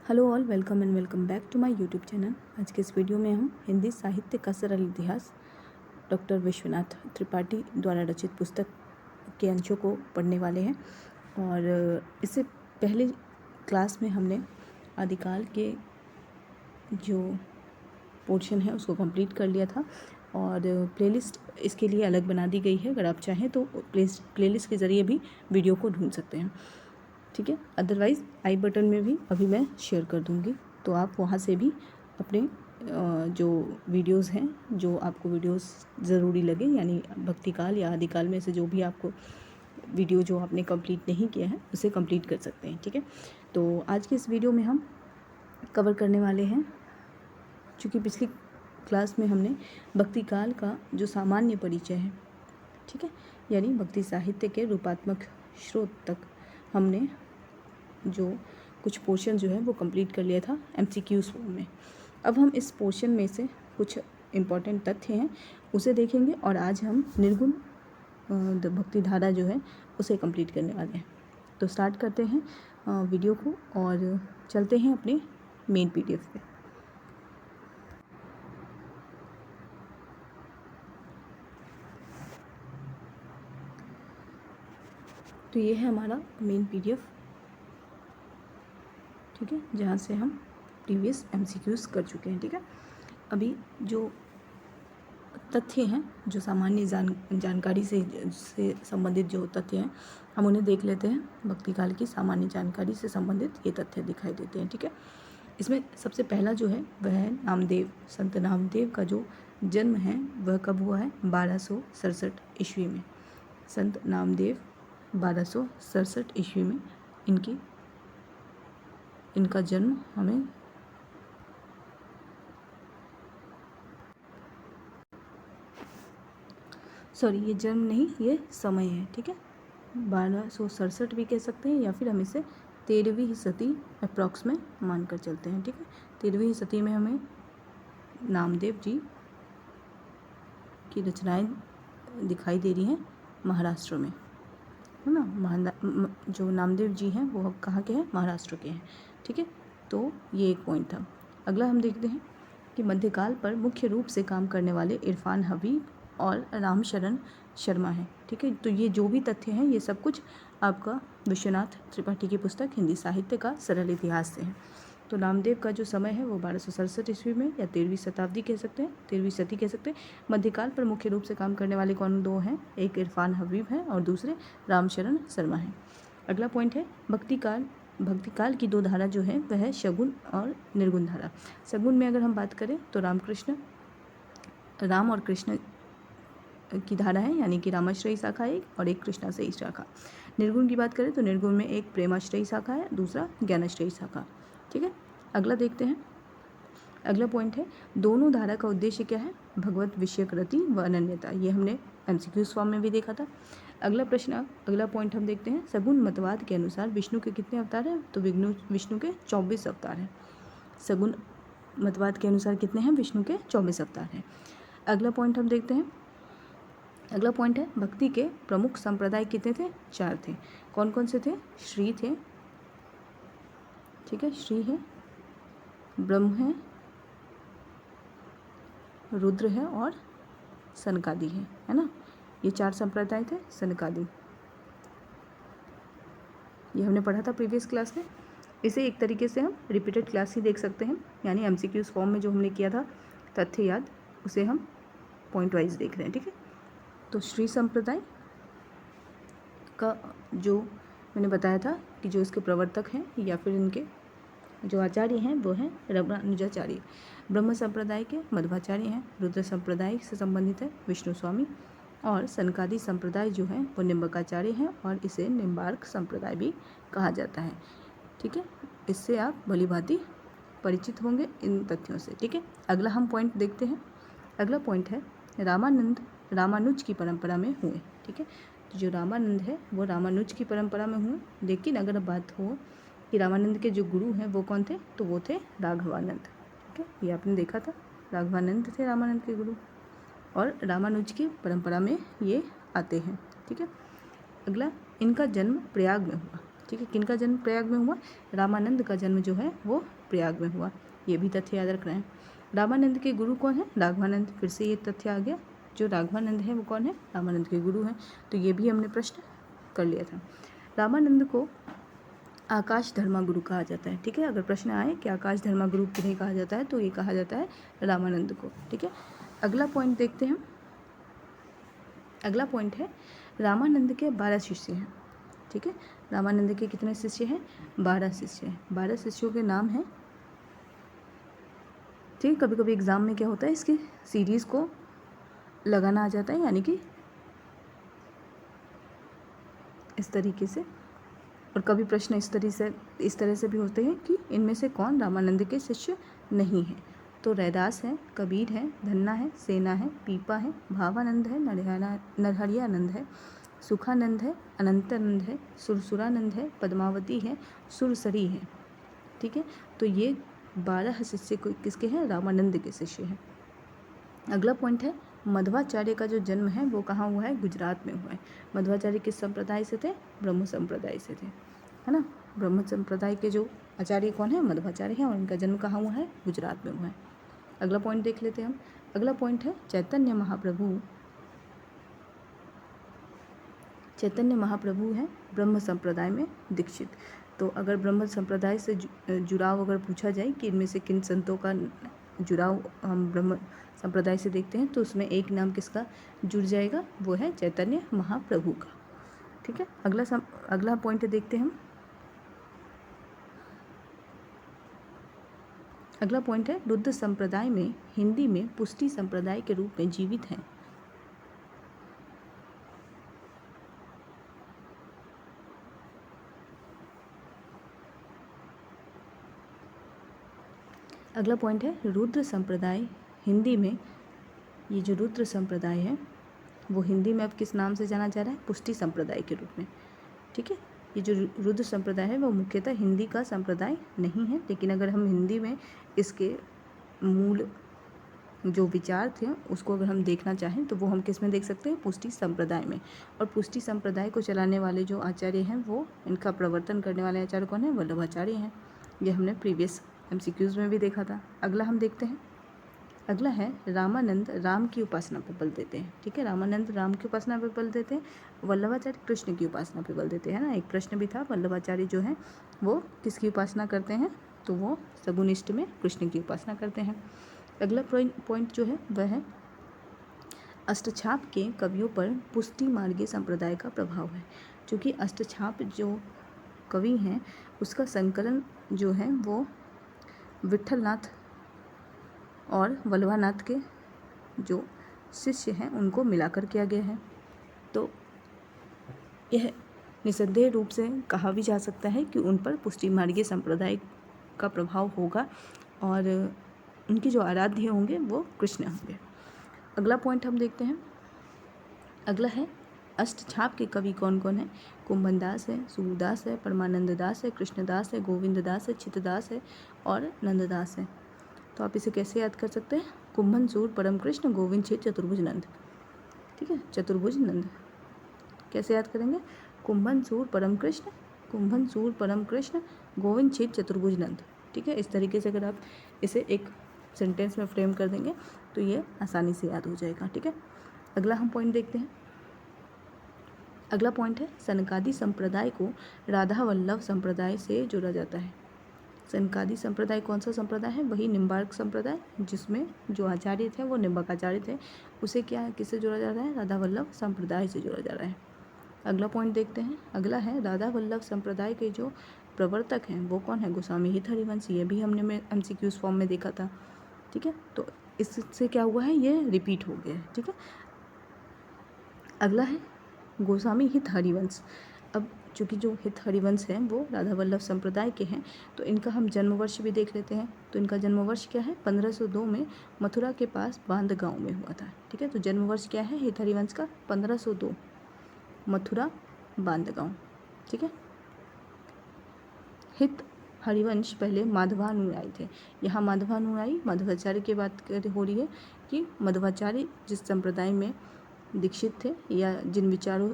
Hello all, welcome and welcome back to my YouTube channel. आज के इस video में हम हिंदी साहित्य का सरल इतिहास डॉक्टर विश्वनाथ त्रिपाठी द्वारा रचित पुस्तक के अंशों को पढ़ने वाले हैं। और इससे पहले क्लास में हमने आदिकाल के जो पोर्शन है उसको कंप्लीट कर लिया था और प्लेलिस्ट इसके लिए अलग बना दी गई है। अगर आप चाहें तो प्लेलिस्ट के ज़रिए भी वीडियो को ढूंढ सकते हैं, ठीक है। अदरवाइज़ आई बटन में भी अभी मैं शेयर कर दूंगी, तो आप वहाँ से भी अपने जो वीडियोस हैं, जो आपको वीडियोस ज़रूरी लगे, यानी भक्तिकाल या आदिकाल में से जो भी आपको वीडियो जो आपने कंप्लीट नहीं किया है उसे कंप्लीट कर सकते हैं, ठीक है। तो आज के इस वीडियो में हम कवर करने वाले हैं, चूँकि पिछली क्लास में हमने भक्तिकाल का जो सामान्य परिचय है, ठीक है, यानी भक्ति साहित्य के रूपात्मक स्रोत तक हमने जो कुछ पोर्शन जो है वो कंप्लीट कर लिया था एमसीक्यूज़ फॉर्म में। अब हम इस पोर्शन में से कुछ इम्पॉर्टेंट तथ्य हैं उसे देखेंगे और आज हम निर्गुण भक्ति धारा जो है उसे कंप्लीट करने वाले हैं। तो स्टार्ट करते हैं वीडियो को और चलते हैं अपने मेन पीडीएफ पे। तो ये है हमारा मेन पीडीएफ, ठीक है, जहाँ से हम प्रीवियस एमसीक्यूज़ कर चुके हैं, ठीक है। अभी जो तथ्य हैं, जो सामान्य जानकारी से संबंधित जो तथ्य हैं, हम उन्हें देख लेते हैं। भक्तिकाल की सामान्य जानकारी से संबंधित ये तथ्य दिखाई देते हैं, ठीक है। इसमें सबसे पहला जो है वह है नामदेव। संत नामदेव का जो जन्म है वह कब हुआ है? 1267 ईस्वी में। संत नामदेव 1267 ईस्वी में इनका जन्म हमें ये जन्म नहीं, ये समय है, ठीक है। 1267 भी कह सकते हैं या फिर हम इसे 13वीं सदी अप्रॉक्स में मानकर चलते हैं, ठीक है। 13वीं सदी में हमें नामदेव जी की रचनाएं दिखाई दे रही हैं महाराष्ट्र में, है ना। जो नामदेव जी हैं वो कहाँ के हैं? महाराष्ट्र के हैं, ठीक है। तो ये एक पॉइंट था। अगला हम देखते हैं कि मध्यकाल पर मुख्य रूप से काम करने वाले इरफान हबीब और रामशरण शर्मा हैं, ठीक है। तो ये जो भी तथ्य हैं ये सब कुछ आपका विश्वनाथ त्रिपाठी की पुस्तक हिंदी साहित्य का सरल इतिहास से है। तो नामदेव का जो समय है वो 1267 ईस्वी में या 13वीं शताब्दी कह सकते हैं, 13वीं सदी कह सकते हैं। मध्यकाल पर मुख्य रूप से काम करने वाले कौन दो हैं? एक इरफान हबीब हैं और दूसरे रामशरण शर्मा हैं। अगला पॉइंट है भक्तिकाल की दो धारा जो है वह है शगुन और निर्गुण धारा। शगुन में अगर हम बात करें तो राम और कृष्ण की धारा है, यानी कि रामाश्रयी शाखा एक और एक कृष्णाश्रयी शाखा। निर्गुण की बात करें तो निर्गुण में एक प्रेमाश्रयी शाखा है, दूसरा ज्ञानाश्रयी शाखा, ठीक है। अगला देखते हैं, अगला पॉइंट है दोनों धारा का उद्देश्य क्या है? भगवत विषयक रति व अनन्यता। ये हमने एमसीक्यूज़ फॉर्म में भी देखा था। अगला पॉइंट हम देखते हैं सगुन मतवाद के अनुसार विष्णु के कितने अवतार हैं? तो विष्णु के 24 अवतार हैं। सगुन मतवाद के अनुसार कितने हैं? विष्णु के 24 अवतार हैं। अगला पॉइंट हम देखते हैं, अगला पॉइंट है भक्ति के प्रमुख संप्रदाय कितने थे? 4 थे। कौन कौन से थे? श्री थे, ठीक है, श्री है, ब्रह्म है, रुद्र है और सनकादि है ना। ये 4 संप्रदाय थे। सनकादि ये हमने पढ़ा था प्रीवियस क्लास में। इसे एक तरीके से हम रिपीटेड क्लास ही देख सकते हैं, यानी एमसीक्यूज़ फॉर्म में जो हमने किया था तथ्य याद, उसे हम पॉइंट वाइज देख रहे हैं, ठीक है। तो श्री संप्रदाय का जो मैंने बताया था कि जो इसके प्रवर्तक हैं या फिर इनके जो आचार्य हैं वो हैं रामानुजाचार्य। ब्रह्म संप्रदाय के मध्वाचार्य हैं। रुद्र संप्रदाय से संबंधित है विष्णु स्वामी। और सनकादि संप्रदाय जो है वो निम्बकाचार्य हैं और इसे निम्बार्क संप्रदाय भी कहा जाता है, ठीक है। इससे आप भलीभांति परिचित होंगे इन तथ्यों से, ठीक है। अगला हम पॉइंट देखते हैं। अगला पॉइंट है रामानुज की परंपरा में हुए, ठीक है। तो जो रामानंद है वो रामानुज की परंपरा में हुए। लेकिन अगर अब बात हो कि रामानंद के जो गुरु हैं वो कौन थे, तो वो थे राघवानंद, ठीक है। ये आपने देखा था, राघवानंद थे रामानंद के गुरु और रामानुज की परंपरा में ये आते हैं, ठीक है। अगला, इनका जन्म प्रयाग में हुआ। ठीक है, किनका जन्म प्रयाग में हुआ? रामानंद का जन्म जो है वो प्रयाग में हुआ। ये भी तथ्य याद रख रहे हैं। रामानंद के गुरु कौन है? राघवानंद। फिर से ये तथ्य आ गया, जो राघवानंद है वो कौन है? रामानंद के गुरु हैं। तो ये भी हमने प्रश्न कर लिया था। रामानंद को आकाश धर्मा गुरु कहा जाता है। ठीक है, अगर प्रश्न आए कि आकाश धर्मा गुरु किन्हें कहा जाता है, तो ये कहा जाता है रामानंद को। ठीक है, अगला पॉइंट देखते हैं। अगला पॉइंट है रामानंद के 12 शिष्य हैं। ठीक है, रामानंद के कितने शिष्य हैं? 12 शिष्य हैं। 12 शिष्यों के नाम हैं। ठीक है, कभी कभी एग्जाम में क्या होता है, इसकी सीरीज को लगाना आ जाता है, यानी कि इस तरीके से, और कभी प्रश्न इस तरह से भी होते हैं कि इनमें से कौन रामानंद के शिष्य नहीं है। तो रैदास है, कबीर है, धन्ना है, सेना है, पीपा है, भावानंद है, नरहरियानंद है, सुखानंद है, अनंतानंद है, सुरसुरानंद है, पद्मावती है, सुरसरी है। ठीक है, तो ये 12 शिष्य किसके हैं? रामानंद के शिष्य हैं। अगला पॉइंट है मध्वाचार्य का जो जन्म है वो कहाँ हुआ है? गुजरात में हुआ है। मध्वाचार्य किस संप्रदाय से थे? ब्रह्म संप्रदाय से थे, है ना। ब्रह्म संप्रदाय के जो आचार्य कौन है? मध्वाचार्य हैं, और इनका जन्म कहाँ हुआ है? गुजरात में हुआ है। अगला पॉइंट देख लेते हैं हम। अगला पॉइंट है चैतन्य महाप्रभु। चैतन्य महाप्रभु हैं ब्रह्म संप्रदाय में दीक्षित। तो अगर ब्रह्म संप्रदाय से जुड़ाव अगर पूछा जाए कि इनमें से किन संतों का जुड़ाव हम ब्रह्म संप्रदाय से देखते हैं, तो उसमें एक नाम किसका जुड़ जाएगा? वो है चैतन्य महाप्रभु का। ठीक है, अगला पॉइंट देखते हैं हम। अगला पॉइंट है रुद्र संप्रदाय में हिंदी में पुष्टि संप्रदाय के रूप में जीवित हैं। अगला पॉइंट है रुद्र संप्रदाय हिंदी में, ये जो रुद्र संप्रदाय है वो हिंदी में अब किस नाम से जाना जा रहा है? पुष्टि संप्रदाय के रूप में। ठीक है, ये जो रुद्र संप्रदाय है वो मुख्यतः हिंदी का संप्रदाय नहीं है, लेकिन अगर हम हिंदी में इसके मूल जो विचार थे उसको अगर हम देखना चाहें तो वो हम किस में देख सकते हैं? पुष्टि संप्रदाय में। और पुष्टि संप्रदाय को चलाने वाले जो आचार्य हैं, वो इनका प्रवर्तन करने वाले आचार्य कौन है? वल्लभाचार्य हैं। ये हमने प्रीवियस MCQs में भी देखा था। अगला हम देखते हैं। अगला है रामानंद राम की उपासना पर बल देते हैं। ठीक है, रामानंद राम की उपासना पर बल देते हैं, वल्लभाचार्य कृष्ण की उपासना पर बल देते हैं, ना। एक प्रश्न भी था, वल्लभाचार्य जो है वो किसकी उपासना करते हैं? तो वो सगुनिष्ठ में कृष्ण की उपासना करते हैं। अगला पॉइंट जो है वह है अष्टछाप के कवियों पर पुष्टि मार्गीय संप्रदाय का प्रभाव है। क्योंकि अष्टछाप जो कवि हैं उसका संकलन जो है वो विट्ठलनाथ और वल्लभानाथ के जो शिष्य हैं उनको मिलाकर किया गया है। तो यह निसंदेह रूप से कहा भी जा सकता है कि उन पर पुष्टि मार्गीय संप्रदाय का प्रभाव होगा, और उनके जो आराध्य होंगे वो कृष्ण होंगे। अगला पॉइंट हम देखते हैं। अगला है अष्टछाप के कवि कौन कौन है? कुंभनदास है, सूरदास है, परमानंद दास है, कृष्णदास है, गोविंद दास है, चित्तदास है और नंददास है। तो आप इसे कैसे याद कर सकते हैं? कुंभन, सूर, परम कृष्ण, गोविंद, चित्त, चतुर्भुज, नंद। ठीक है, चतुर्भुज नंद कैसे याद करेंगे? कुंभन, सूर, परम कृष्ण, कुंभन, सूर, परम कृष्ण, गोविंद, चित्त, चतुर्भुज, नंद। ठीक है, इस तरीके से अगर आप इसे एक सेंटेंस में फ्रेम कर देंगे तो ये आसानी से याद हो जाएगा। ठीक है, अगला हम पॉइंट देखते हैं। अगला पॉइंट है सनकादि संप्रदाय को राधा वल्लभ संप्रदाय से जोड़ा जाता है। सनकादि संप्रदाय कौन सा संप्रदाय है? वही निम्बार्क संप्रदाय, जिसमें जो आचार्य थे वो निम्बक आचार्य थे। उसे क्या किससे जोड़ा जा रहा है? राधा वल्लभ संप्रदाय से जोड़ा जा रहा है। अगला पॉइंट देखते हैं। अगला है राधा वल्लभ संप्रदाय के जो प्रवर्तक हैं वो कौन है? गोस्वामी हित हरिवंश। ये भी हमने MCQs फॉर्म में देखा था। ठीक है, तो इससे क्या हुआ है? ये रिपीट हो गया है। ठीक है, अगला है गोस्वामी हित हरिवंश। अब चूँकि जो हित हरिवंश हैं वो राधा वल्लभ संप्रदाय के हैं, तो इनका हम जन्म वर्ष भी देख लेते हैं। तो इनका जन्म वर्ष क्या है? 1502 में मथुरा के पास बांध गांव में हुआ था। ठीक है, तो जन्म वर्ष क्या है हित हरिवंश का? 1502, मथुरा बांध गांव। ठीक है, हित हरिवंश पहले माधवानुयायी थे। यहाँ माधवानुयायी मध्वाचार्य की बात हो रही है कि मध्वाचार्य जिस संप्रदाय में दीक्षित थे या जिन विचारों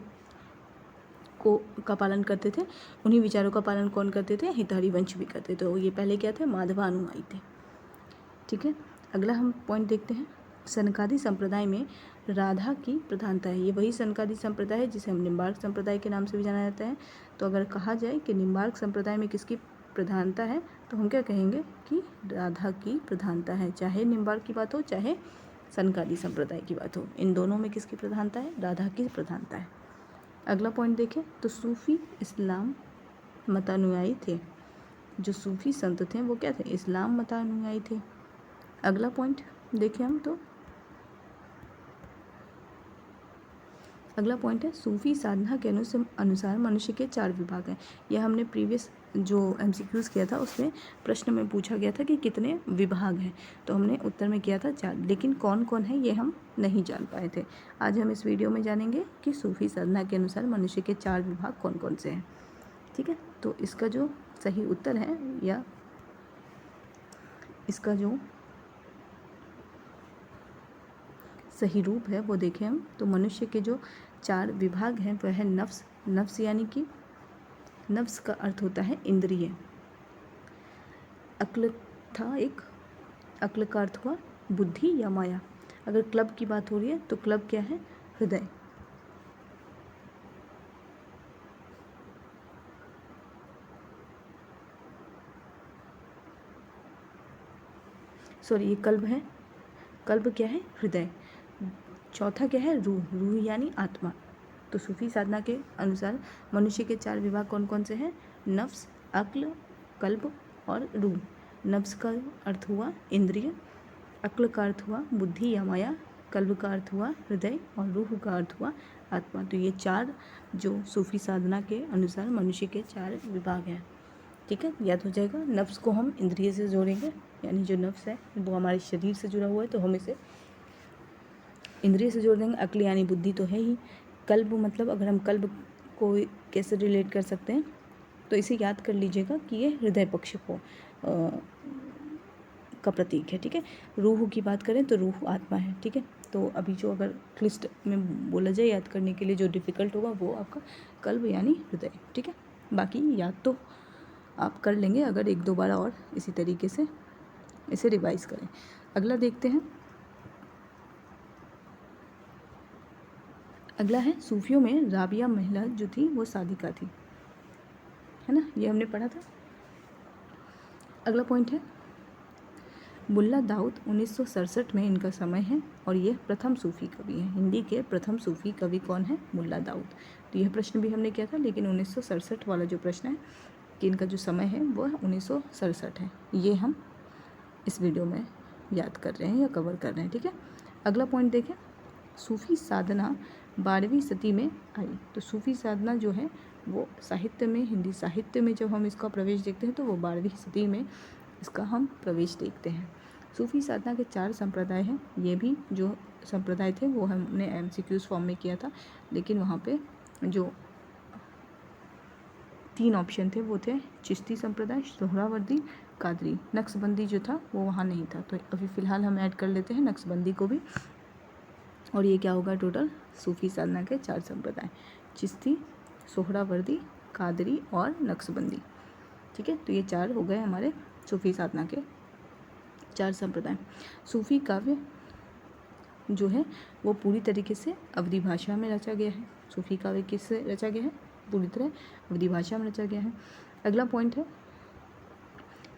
को का पालन करते थे, उन्हीं विचारों का पालन कौन करते थे? हितहरि वंश भी करते थे। तो ये पहले क्या थे? माधवानुयायी थे। ठीक है, अगला हम पॉइंट देखते हैं। सनकादि संप्रदाय में राधा की प्रधानता है। ये वही सनकादि संप्रदाय है जिसे हम निम्बार्क संप्रदाय के नाम से भी जाना जाता है। तो अगर कहा जाए कि निम्बार्क संप्रदाय में किसकी प्रधानता है, तो हम क्या कहेंगे कि राधा की प्रधानता है। चाहे निम्बार्क की बात हो, चाहे सनकादि संप्रदाय की बात हो, इन दोनों में किसकी प्रधानता है? राधा की प्रधानता है। अगला पॉइंट देखें तो सूफी इस्लाम मतानुयायी थे। जो सूफी संत थे वो क्या थे? इस्लाम मतानुयायी थे। अगला पॉइंट देखें हम तो अगला पॉइंट है सूफी साधना के अनुसार मनुष्य के 4 विभाग हैं। यह हमने प्रीवियस जो MCQs किया था उसमें प्रश्न में पूछा गया था कि कितने विभाग हैं, तो हमने उत्तर में किया था 4, लेकिन कौन कौन है ये हम नहीं जान पाए थे। आज हम इस वीडियो में जानेंगे कि सूफी साधना के अनुसार मनुष्य के 4 विभाग कौन कौन से हैं। ठीक है, तो इसका जो सही उत्तर है या इसका जो सही रूप है वो देखें हम तो मनुष्य के जो 4 विभाग हैं वह है नफ्स। नफ्स यानी कि नफ्स का अर्थ होता है इंद्रिय। अक्ल था एक, अक्ल का अर्थ हुआ बुद्धि या माया। अगर क्लब की बात हो रही है तो क्लब क्या है? हृदय। सॉरी, ये कल्ब है। कल्ब क्या है? हृदय। चौथा क्या है? रूह। रूह यानी आत्मा। तो सूफी साधना के अनुसार मनुष्य के 4 विभाग कौन कौन से हैं? नफ्स, अक्ल, कल्ब और रूह। नफ्स का अर्थ हुआ इंद्रिय, अक्ल का अर्थ हुआ बुद्धि या माया, कल्ब का अर्थ हुआ हृदय और रूह का अर्थ हुआ आत्मा। तो ये 4 जो सूफी साधना के अनुसार मनुष्य के 4 विभाग हैं। ठीक है, याद हो जाएगा। नफ्स को हम इंद्रिय से जोड़ेंगे, यानी जो नफ्स है वो हमारे शरीर से जुड़ा हुआ है तो हम इसे इंद्रिय से जोड़ देंगे। अक्ल यानी बुद्धि तो है ही। कल्ब मतलब अगर हम कल्ब को कैसे रिलेट कर सकते हैं तो इसे याद कर लीजिएगा कि ये हृदय पक्ष को का प्रतीक है। ठीक है, रूह की बात करें तो रूह आत्मा है। ठीक है, तो अभी जो अगर क्लिष्ट में बोला जाए याद करने के लिए जो डिफ़िकल्ट होगा वो आपका कल्ब यानी हृदय। ठीक है, बाकी याद तो आप कर लेंगे अगर 1-2 बार और इसी तरीके से इसे रिवाइज करें। अगला देखते हैं। अगला है सूफियों में राबिया महिला जो थी वो सादिका थी, है ना, ये हमने पढ़ा था। अगला पॉइंट है मुल्ला दाऊद 1967 में इनका समय है और ये प्रथम सूफी कवि हैं। हिंदी के प्रथम सूफी कवि कौन है? मुल्ला दाऊद। तो यह प्रश्न भी हमने किया था, लेकिन 1967 वाला जो प्रश्न है कि इनका जो समय है वो 1967 है, ये हम इस वीडियो में याद कर रहे हैं या कवर कर रहे हैं। ठीक है, अगला पॉइंट देखें। सूफी साधना 12वीं सदी में आई। तो सूफी साधना जो है वो साहित्य में, हिंदी साहित्य में जब हम इसका प्रवेश देखते हैं तो वो 12वीं सदी में इसका हम प्रवेश देखते हैं। सूफी साधना के 4 संप्रदाय हैं। ये भी जो संप्रदाय थे वो हमने MCQs फॉर्म में किया था, लेकिन वहाँ पे जो 3 ऑप्शन थे वो थे चिश्ती संप्रदाय, सोहरावर्दी, कादरी। नक्शबंदी जो था वो वहाँ नहीं था, तो अभी फ़िलहाल हम ऐड कर लेते हैं नक्शबंदी को भी। और ये क्या होगा? टोटल सूफी साधना के 4 संप्रदाय, चिश्ती, सोहरावर्दी, कादरी और नक्शबंदी। ठीक है, तो ये 4 हो गए हमारे सूफी साधना के 4 संप्रदाय। सूफी काव्य जो है वो पूरी तरीके से अवधी भाषा में रचा गया है। सूफी काव्य किससे रचा गया है? पूरी तरह अवधी भाषा में रचा गया है। अगला पॉइंट है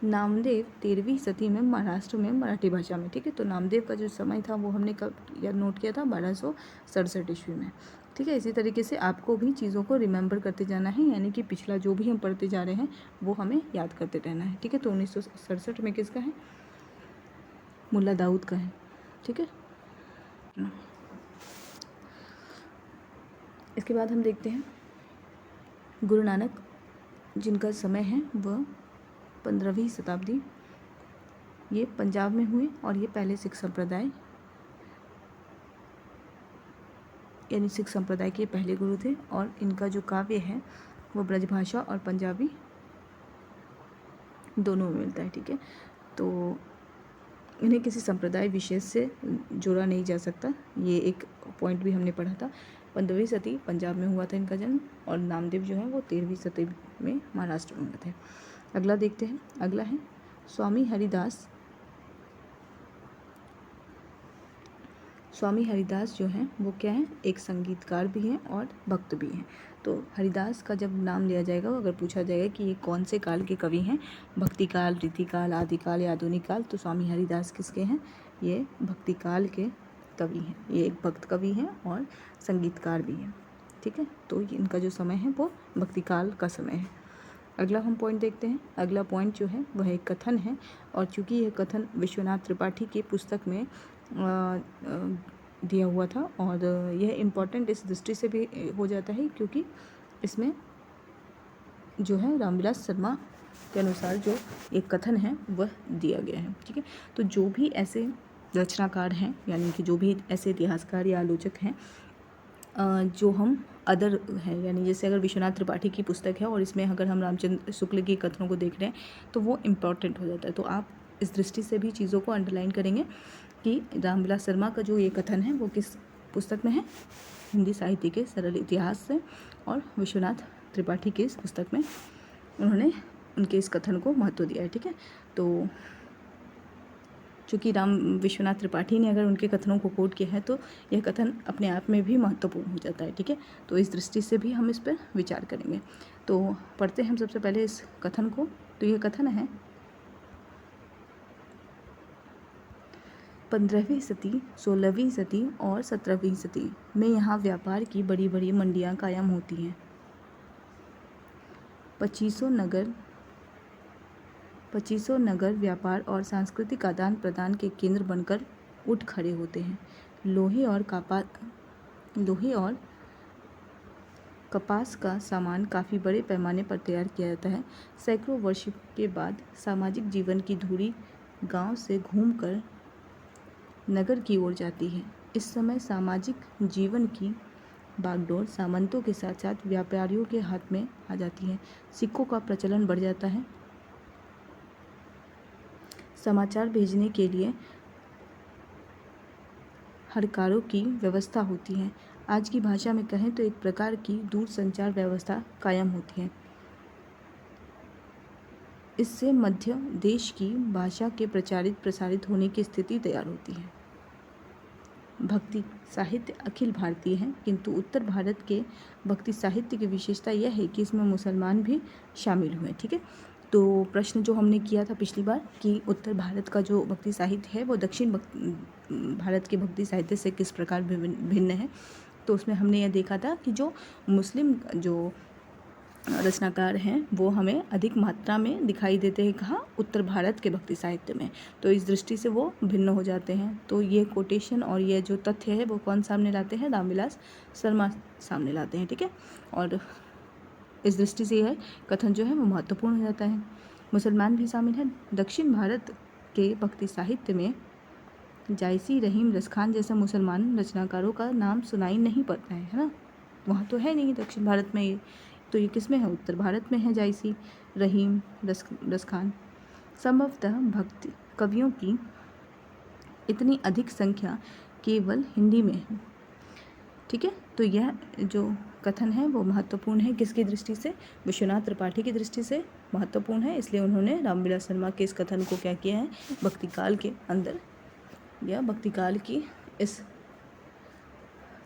नामदेव 13वीं सदी में महाराष्ट्र में मराठी भाषा में। ठीक है, तो नामदेव का जो समय था वो हमने कब याद नोट किया था? 1267 ईस्वी में। ठीक है, इसी तरीके से आपको भी चीज़ों को रिमेंबर करते जाना है, यानी कि पिछला जो भी हम पढ़ते जा रहे हैं वो हमें याद करते रहना है। ठीक है, तो 1967 में किसका है? मुल्ला दाऊद का है। ठीक है, इसके बाद हम देखते हैं गुरु नानक जिनका समय है वह 15वीं शताब्दी, ये पंजाब में हुए और ये पहले सिख संप्रदाय यानी सिख संप्रदाय के पहले गुरु थे। और इनका जो काव्य है वो ब्रजभाषा और पंजाबी दोनों में मिलता है। ठीक है, तो इन्हें किसी संप्रदाय विशेष से जोड़ा नहीं जा सकता, ये एक पॉइंट भी हमने पढ़ा था। 15वीं शती पंजाब में हुआ था इनका जन्म, और नामदेव जो है वो 13वीं शती में महाराष्ट्र में हुए थे। अगला देखते हैं। अगला है स्वामी हरिदास। स्वामी हरिदास जो हैं वो क्या है, एक संगीतकार भी हैं और भक्त भी हैं। तो हरिदास का जब नाम लिया जाएगा, अगर पूछा जाएगा कि ये कौन से काल के कवि हैं, भक्ति काल, रीति काल, आदिकाल या आधुनिक काल, तो स्वामी हरिदास किसके हैं, ये भक्ति काल के कवि हैं। ये एक भक्त कवि हैं और संगीतकार भी हैं। ठीक है, तो इनका जो समय है वो भक्ति काल का समय है। अगला हम पॉइंट देखते हैं। अगला पॉइंट जो है वह एक कथन है, और चूँकि यह कथन विश्वनाथ त्रिपाठी की पुस्तक में दिया हुआ था, और यह इम्पॉर्टेंट इस दृष्टि से भी हो जाता है क्योंकि इसमें जो है रामविलास शर्मा के अनुसार जो एक कथन है वह दिया गया है। ठीक है, तो जो भी ऐसे रचनाकार हैं, यानी कि जो भी ऐसे इतिहासकार या आलोचक हैं जो हम अदर हैं, यानी जैसे अगर विश्वनाथ त्रिपाठी की पुस्तक है और इसमें अगर हम रामचंद्र शुक्ल के कथनों को देख रहे हैं तो वो इम्पॉर्टेंट हो जाता है। तो आप इस दृष्टि से भी चीज़ों को अंडरलाइन करेंगे कि रामविलास शर्मा का जो ये कथन है वो किस पुस्तक में है, हिंदी साहित्य के सरल इतिहास से, और विश्वनाथ त्रिपाठी के इस पुस्तक में उन्होंने उनके इस कथन को महत्व दिया है। ठीक है, तो चूँकि विश्वनाथ त्रिपाठी ने अगर उनके कथनों को कोट किया है तो यह कथन अपने आप में भी महत्वपूर्ण हो जाता है। ठीक है, तो इस दृष्टि से भी हम इस पर विचार करेंगे। तो पढ़ते हैं हम सबसे पहले इस कथन को। तो यह कथन है, 15वीं शती, 16वीं शती और 17वीं शती में यहाँ व्यापार की बड़ी बड़ी मंडियाँ कायम होती हैं। 2500 नगर व्यापार और सांस्कृतिक आदान प्रदान के केंद्र बनकर उठ खड़े होते हैं। लोहे और कपास का सामान काफ़ी बड़े पैमाने पर तैयार किया जाता है। सैकड़ों वर्ष के बाद सामाजिक जीवन की धुरी गांव से घूमकर नगर की ओर जाती है। इस समय सामाजिक जीवन की बागडोर सामंतों के साथ साथ व्यापारियों के हाथ में आ जाती है। सिक्कों का प्रचलन बढ़ जाता है। समाचार भेजने के लिए हड़कारों की व्यवस्था होती है। आज की भाषा में कहें तो एक प्रकार की दूर संचार व्यवस्था कायम होती है। इससे मध्य देश की भाषा के प्रसारित होने की स्थिति तैयार होती है। भक्ति साहित्य अखिल भारतीय है, किंतु उत्तर भारत के भक्ति साहित्य की विशेषता यह है कि इसमें मुसलमान भी शामिल हुए। ठीक है, तो प्रश्न जो हमने किया था पिछली बार कि उत्तर भारत का जो भक्ति साहित्य है वो दक्षिण भारत के भक्ति साहित्य से किस प्रकार भिन्न है, तो उसमें हमने यह देखा था कि जो मुस्लिम जो रचनाकार हैं वो हमें अधिक मात्रा में दिखाई देते हैं कहाँ, उत्तर भारत के भक्ति साहित्य में। तो इस दृष्टि से वो भिन्न हो जाते हैं। तो ये कोटेशन और ये जो तथ्य है वो कौन सामने लाते हैं, रामविलास शर्मा सामने लाते हैं। ठीक है, और इस दृष्टि से यह कथन जो है वो महत्वपूर्ण हो जाता है। मुसलमान भी शामिल हैं। दक्षिण भारत के भक्ति साहित्य में जायसी, रहीम, रसखान जैसे मुसलमान रचनाकारों का नाम सुनाई नहीं पड़ता है ना, वहाँ तो है नहीं दक्षिण भारत में ये, तो ये किस में है, उत्तर भारत में है जायसी, रहीम, रसखान। संभवतः भक्ति कवियों की इतनी अधिक संख्या केवल हिंदी में है। ठीक है, तो यह जो कथन है वो महत्वपूर्ण है, किसकी दृष्टि से, विश्वनाथ त्रिपाठी की दृष्टि से महत्वपूर्ण है। इसलिए उन्होंने रामविलास शर्मा के इस कथन को क्या किया है, भक्ति काल के अंदर या भक्ति काल की इस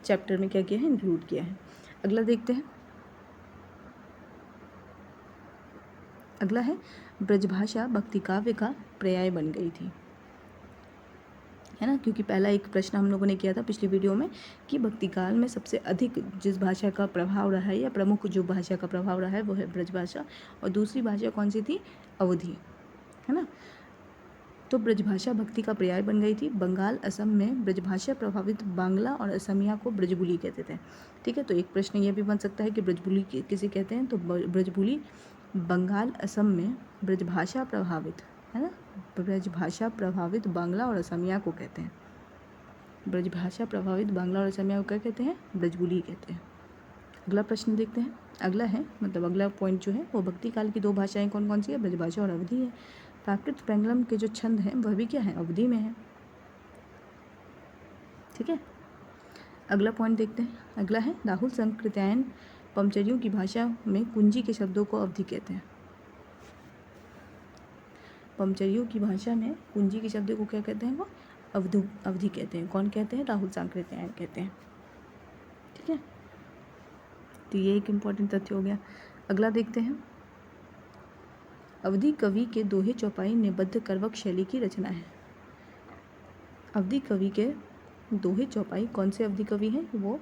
चैप्टर में क्या किया है, इंक्लूड किया है। अगला देखते हैं। अगला है ब्रजभाषा भक्ति काव्य का पर्याय बन गई थी, है ना, क्योंकि पहला एक प्रश्न हम लोगों ने किया था पिछली वीडियो में कि भक्ति काल में सबसे अधिक जिस भाषा का प्रभाव रहा है या प्रमुख जो भाषा का प्रभाव रहा है वो है ब्रजभाषा, और दूसरी भाषा कौन सी थी, अवधी, है ना। तो ब्रजभाषा भक्ति का पर्याय बन गई थी। बंगाल, असम में ब्रजभाषा प्रभावित बांग्ला और असमिया को ब्रजबुली कहते थे। ठीक है, तो एक प्रश्न ये भी बन सकता है कि ब्रजबुली किसे कहते हैं, तो ब्रजबुली बंगाल, असम में ब्रजभाषा प्रभावित, है ना, ब्रजभाषा प्रभावित बांग्ला और असमिया को कहते हैं। ब्रजभाषा प्रभावित बांग्ला और असमिया को क्या कहते हैं, ब्रजबुली कहते हैं। अगला प्रश्न देखते हैं। अगला है मतलब अगला पॉइंट जो है वो भक्ति काल की दो भाषाएं कौन कौन सी है, ब्रजभाषा और अवधी है। प्राकृत पेंगलम के जो छंद हैं वह भी क्या है, अवधी में है। ठीक है, अगला पॉइंट देखते हैं। अगला है राहुल संकृत्यायन पमचरियों की भाषा में कुंजी के शब्दों को अवधि कहते हैं। पमचरियों की भाषा में कुंजी के शब्दों को क्या कहते हैं? वो अवधि कहते हैं। कौन कहते हैं? राहुल संकृत्यायन कहते हैं। ठीक है, तो ये एक इम्पॉर्टेंट तथ्य हो गया। अगला देखते हैं। अवधि कवि के दोहे चौपाई निबद्ध करवक शैली की रचना है। अवधि कवि के दोहे चौपाई कौन से अवधि कवि हैं? वो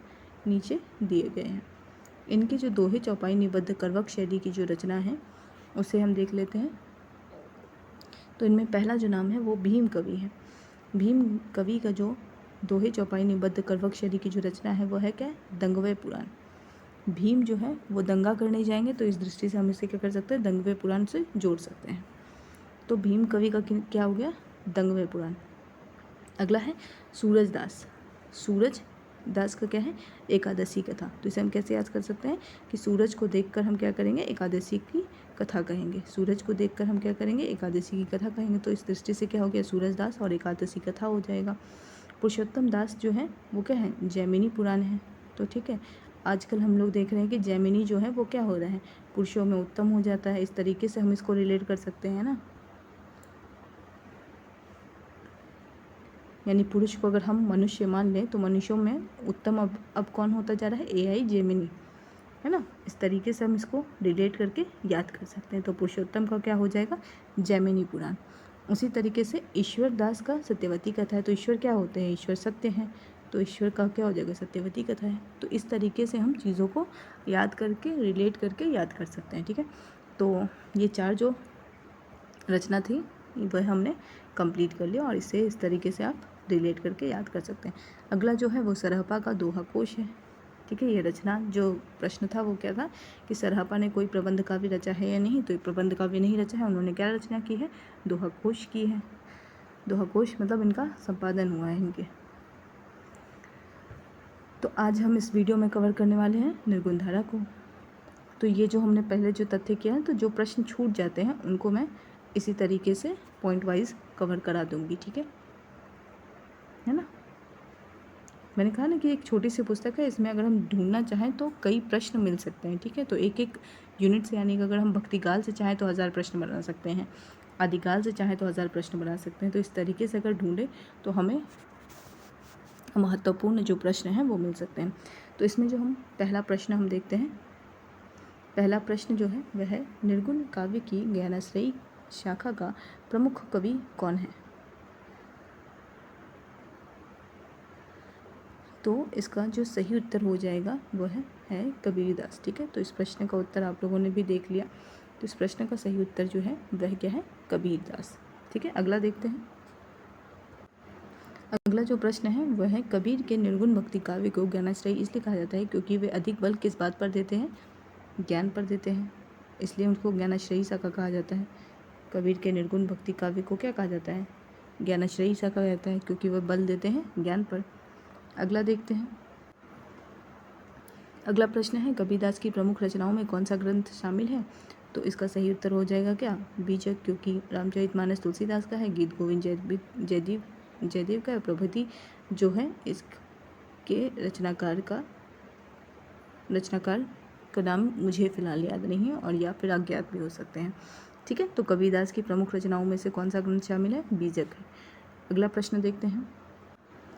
नीचे दिए गए हैं। इनके जो दोहे चौपाई निबद्ध करवक शैली की जो रचना है उसे हम देख लेते हैं। तो इनमें पहला जो नाम है वो भीम कवि है। भीम कवि का जो दोहे चौपाई निबद्ध करवक शैली की जो रचना है वो है क्या? दंगवे पुराण। भीम जो है वो दंगा करने जाएंगे, तो इस दृष्टि से हम इसे क्या कर सकते हैं? दंगवे पुराण से जोड़ सकते हैं। तो भीम कवि का क्या हो गया? दंगवे पुराण। अगला है सूरज दास। सूरज दास का क्या है? एकादशी कथा। तो इसे हम कैसे याद कर सकते हैं कि सूरज को देखकर हम क्या करेंगे? एकादशी की कथा कहेंगे। सूरज को देखकर हम क्या करेंगे? एकादशी की कथा कहेंगे। तो इस दृष्टि से क्या हो गया? सूरज दास और एकादशी कथा हो जाएगा। पुरुषोत्तम दास जो है वो क्या है? जैमिनी पुराण है। तो ठीक है, आजकल हम लोग देख रहे हैं कि जैमिनी जो है वो क्या हो रहा है? पुरुषों में उत्तम हो जाता है। इस तरीके से हम इसको रिलेट कर सकते हैं ना, यानी पुरुष को अगर हम मनुष्य मान लें तो मनुष्यों में उत्तम अब कौन होता जा रहा है? AI जेमिनी, है ना। इस तरीके से हम इसको रिलेट करके याद कर सकते हैं। तो पुरुषोत्तम का क्या हो जाएगा? जैमिनी पुराण। उसी तरीके से ईश्वर दास का सत्यवती कथा है। तो ईश्वर क्या होते हैं? ईश्वर सत्य हैं, तो ईश्वर का क्या हो जाएगा? सत्यवती कथा है। तो इस तरीके से हम चीज़ों को याद करके रिलेट करके याद कर सकते हैं। ठीक है, तो ये 4 जो रचना थी वह हमने कंप्लीट कर लिया और इसे इस तरीके से आप रिलेट करके याद कर सकते हैं। अगला जो है वो सरहपा का दोहा कोश है। ठीक है, ये रचना जो प्रश्न था वो क्या था कि सरहपा ने कोई प्रबंध काव्य रचा है या नहीं? तो ये प्रबंध काव्य नहीं रचा है, उन्होंने क्या रचना की है? दोहा कोश की है। दोहा कोश मतलब इनका संपादन हुआ है इनके। तो आज हम इस वीडियो में कवर करने वाले हैं निर्गुण धारा को। तो ये जो हमने पहले जो तथ्य किया है, तो जो प्रश्न छूट जाते हैं उनको मैं इसी तरीके से पॉइंट वाइज कवर करा दूंगी। ठीक है ना। मैंने कहा ना कि एक छोटी सी पुस्तक है, इसमें अगर हम ढूंढना चाहें तो कई प्रश्न मिल सकते हैं। ठीक है, तो एक एक यूनिट से, यानी कि अगर हम भक्तिगाल से चाहें तो 1000 प्रश्न बना सकते हैं, आदिकाल से चाहें तो 1000 प्रश्न बना सकते हैं। तो इस तरीके से अगर ढूंढें तो हमें महत्वपूर्ण जो प्रश्न हैं वो मिल सकते हैं। तो इसमें जो हम पहला प्रश्न हम देखते हैं। पहला प्रश्न जो है वह है निर्गुण काव्य की ज्ञानाश्रयी शाखा का प्रमुख कवि कौन है? तो इसका जो सही उत्तर हो जाएगा वह है कबीरदास। ठीक है, तो इस प्रश्न का उत्तर आप लोगों ने भी देख लिया। तो इस प्रश्न का सही उत्तर जो है वह क्या है? कबीरदास। ठीक है, अगला देखते हैं। अगला जो प्रश्न है वह है कबीर के निर्गुण भक्ति काव्य को ज्ञानाश्रयी इसलिए कहा जाता है क्योंकि वे अधिक बल किस बात पर देते हैं? ज्ञान पर देते हैं, इसलिए उनको ज्ञानाश्रयी शाखा कहा जाता है। कबीर के निर्गुण भक्ति काव्य को क्या कहा जाता है? ज्ञानाश्रयी शाखा कहा जाता है क्योंकि वह बल देते हैं ज्ञान पर। अगला देखते हैं। अगला प्रश्न है कबीरदास की प्रमुख रचनाओं में कौन सा ग्रंथ शामिल है? तो इसका सही उत्तर हो जाएगा क्या? बीजक, क्योंकि रामचरितमानस तुलसीदास का है, गीत गोविंद जयदेव का है, प्रभृति जो है इसके रचनाकार का नाम मुझे फ़िलहाल याद नहीं है और या फिर अज्ञात भी हो सकते हैं। ठीक है, तो कबीरदास की प्रमुख रचनाओं में से कौन सा ग्रंथ शामिल है? बीजक है। अगला प्रश्न देखते हैं।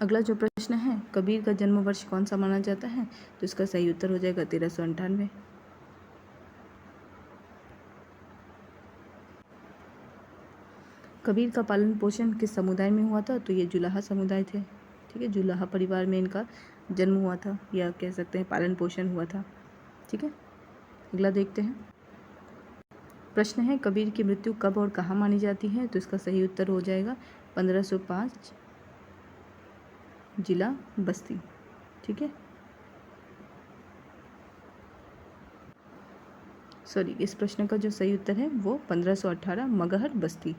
अगला जो प्रश्न है कबीर का जन्म वर्ष कौन सा माना जाता है? तो इसका सही उत्तर हो जाएगा 1398। कबीर का पालन पोषण किस समुदाय में हुआ था? तो ये जुलाहा समुदाय थे। ठीक है, जुलाहा परिवार में इनका जन्म हुआ था, या कह सकते हैं पालन पोषण हुआ था। ठीक है, अगला देखते हैं। प्रश्न है कबीर की मृत्यु कब और कहाँ मानी जाती है? तो इसका सही उत्तर हो जाएगा 1505, जिला बस्ती। ठीक है, सॉरी, इस प्रश्न का जो सही उत्तर है वो 1518, मगहर बस्ती।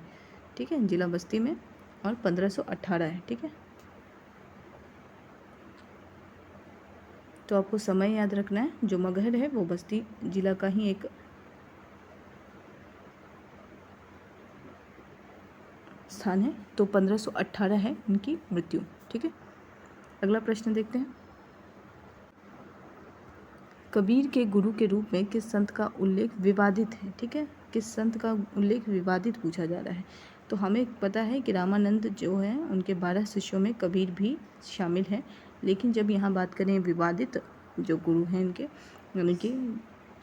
ठीक है, जिला बस्ती में, और 1518 है। ठीक है, तो आपको समय याद रखना है, जो मगहर है वो बस्ती जिला का ही एक स्थान है। तो 1518 है इनकी मृत्यु। ठीक है, अगला प्रश्न देखते हैं। कबीर के गुरु के रूप में किस संत का उल्लेख विवादित है? ठीक है, किस संत का उल्लेख विवादित पूछा जा रहा है। तो हमें पता है कि रामानंद जो है उनके 12 शिष्यों में कबीर भी शामिल है, लेकिन जब यहाँ बात करें विवादित जो गुरु हैं इनके, यानी कि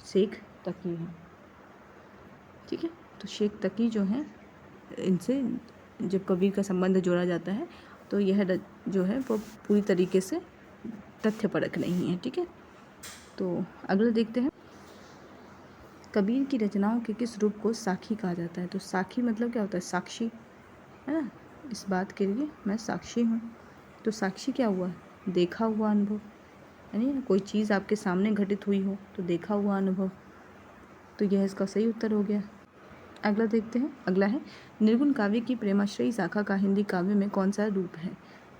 शेख तकी हैं। ठीक है, तो शेख तकी जो हैं, इनसे जब कबीर का संबंध जोड़ा जाता है तो यह जो है वो पूरी तरीके से तथ्यपरक नहीं है। ठीक है, तो अगला देखते हैं, कबीर की रचनाओं के किस रूप को साखी कहा जाता है? तो साखी मतलब क्या होता है? साक्षी, है ना, इस बात के लिए मैं साक्षी हूँ। तो साक्षी क्या हुआ? देखा हुआ अनुभव, यानी कोई चीज़ आपके सामने घटित हुई हो तो देखा हुआ अनुभव। तो यह इसका सही उत्तर हो गया। अगला देखते हैं, अगला है, निर्गुण काव्य की प्रेमाश्रयी शाखा का हिंदी काव्य में कौन सा रूप है?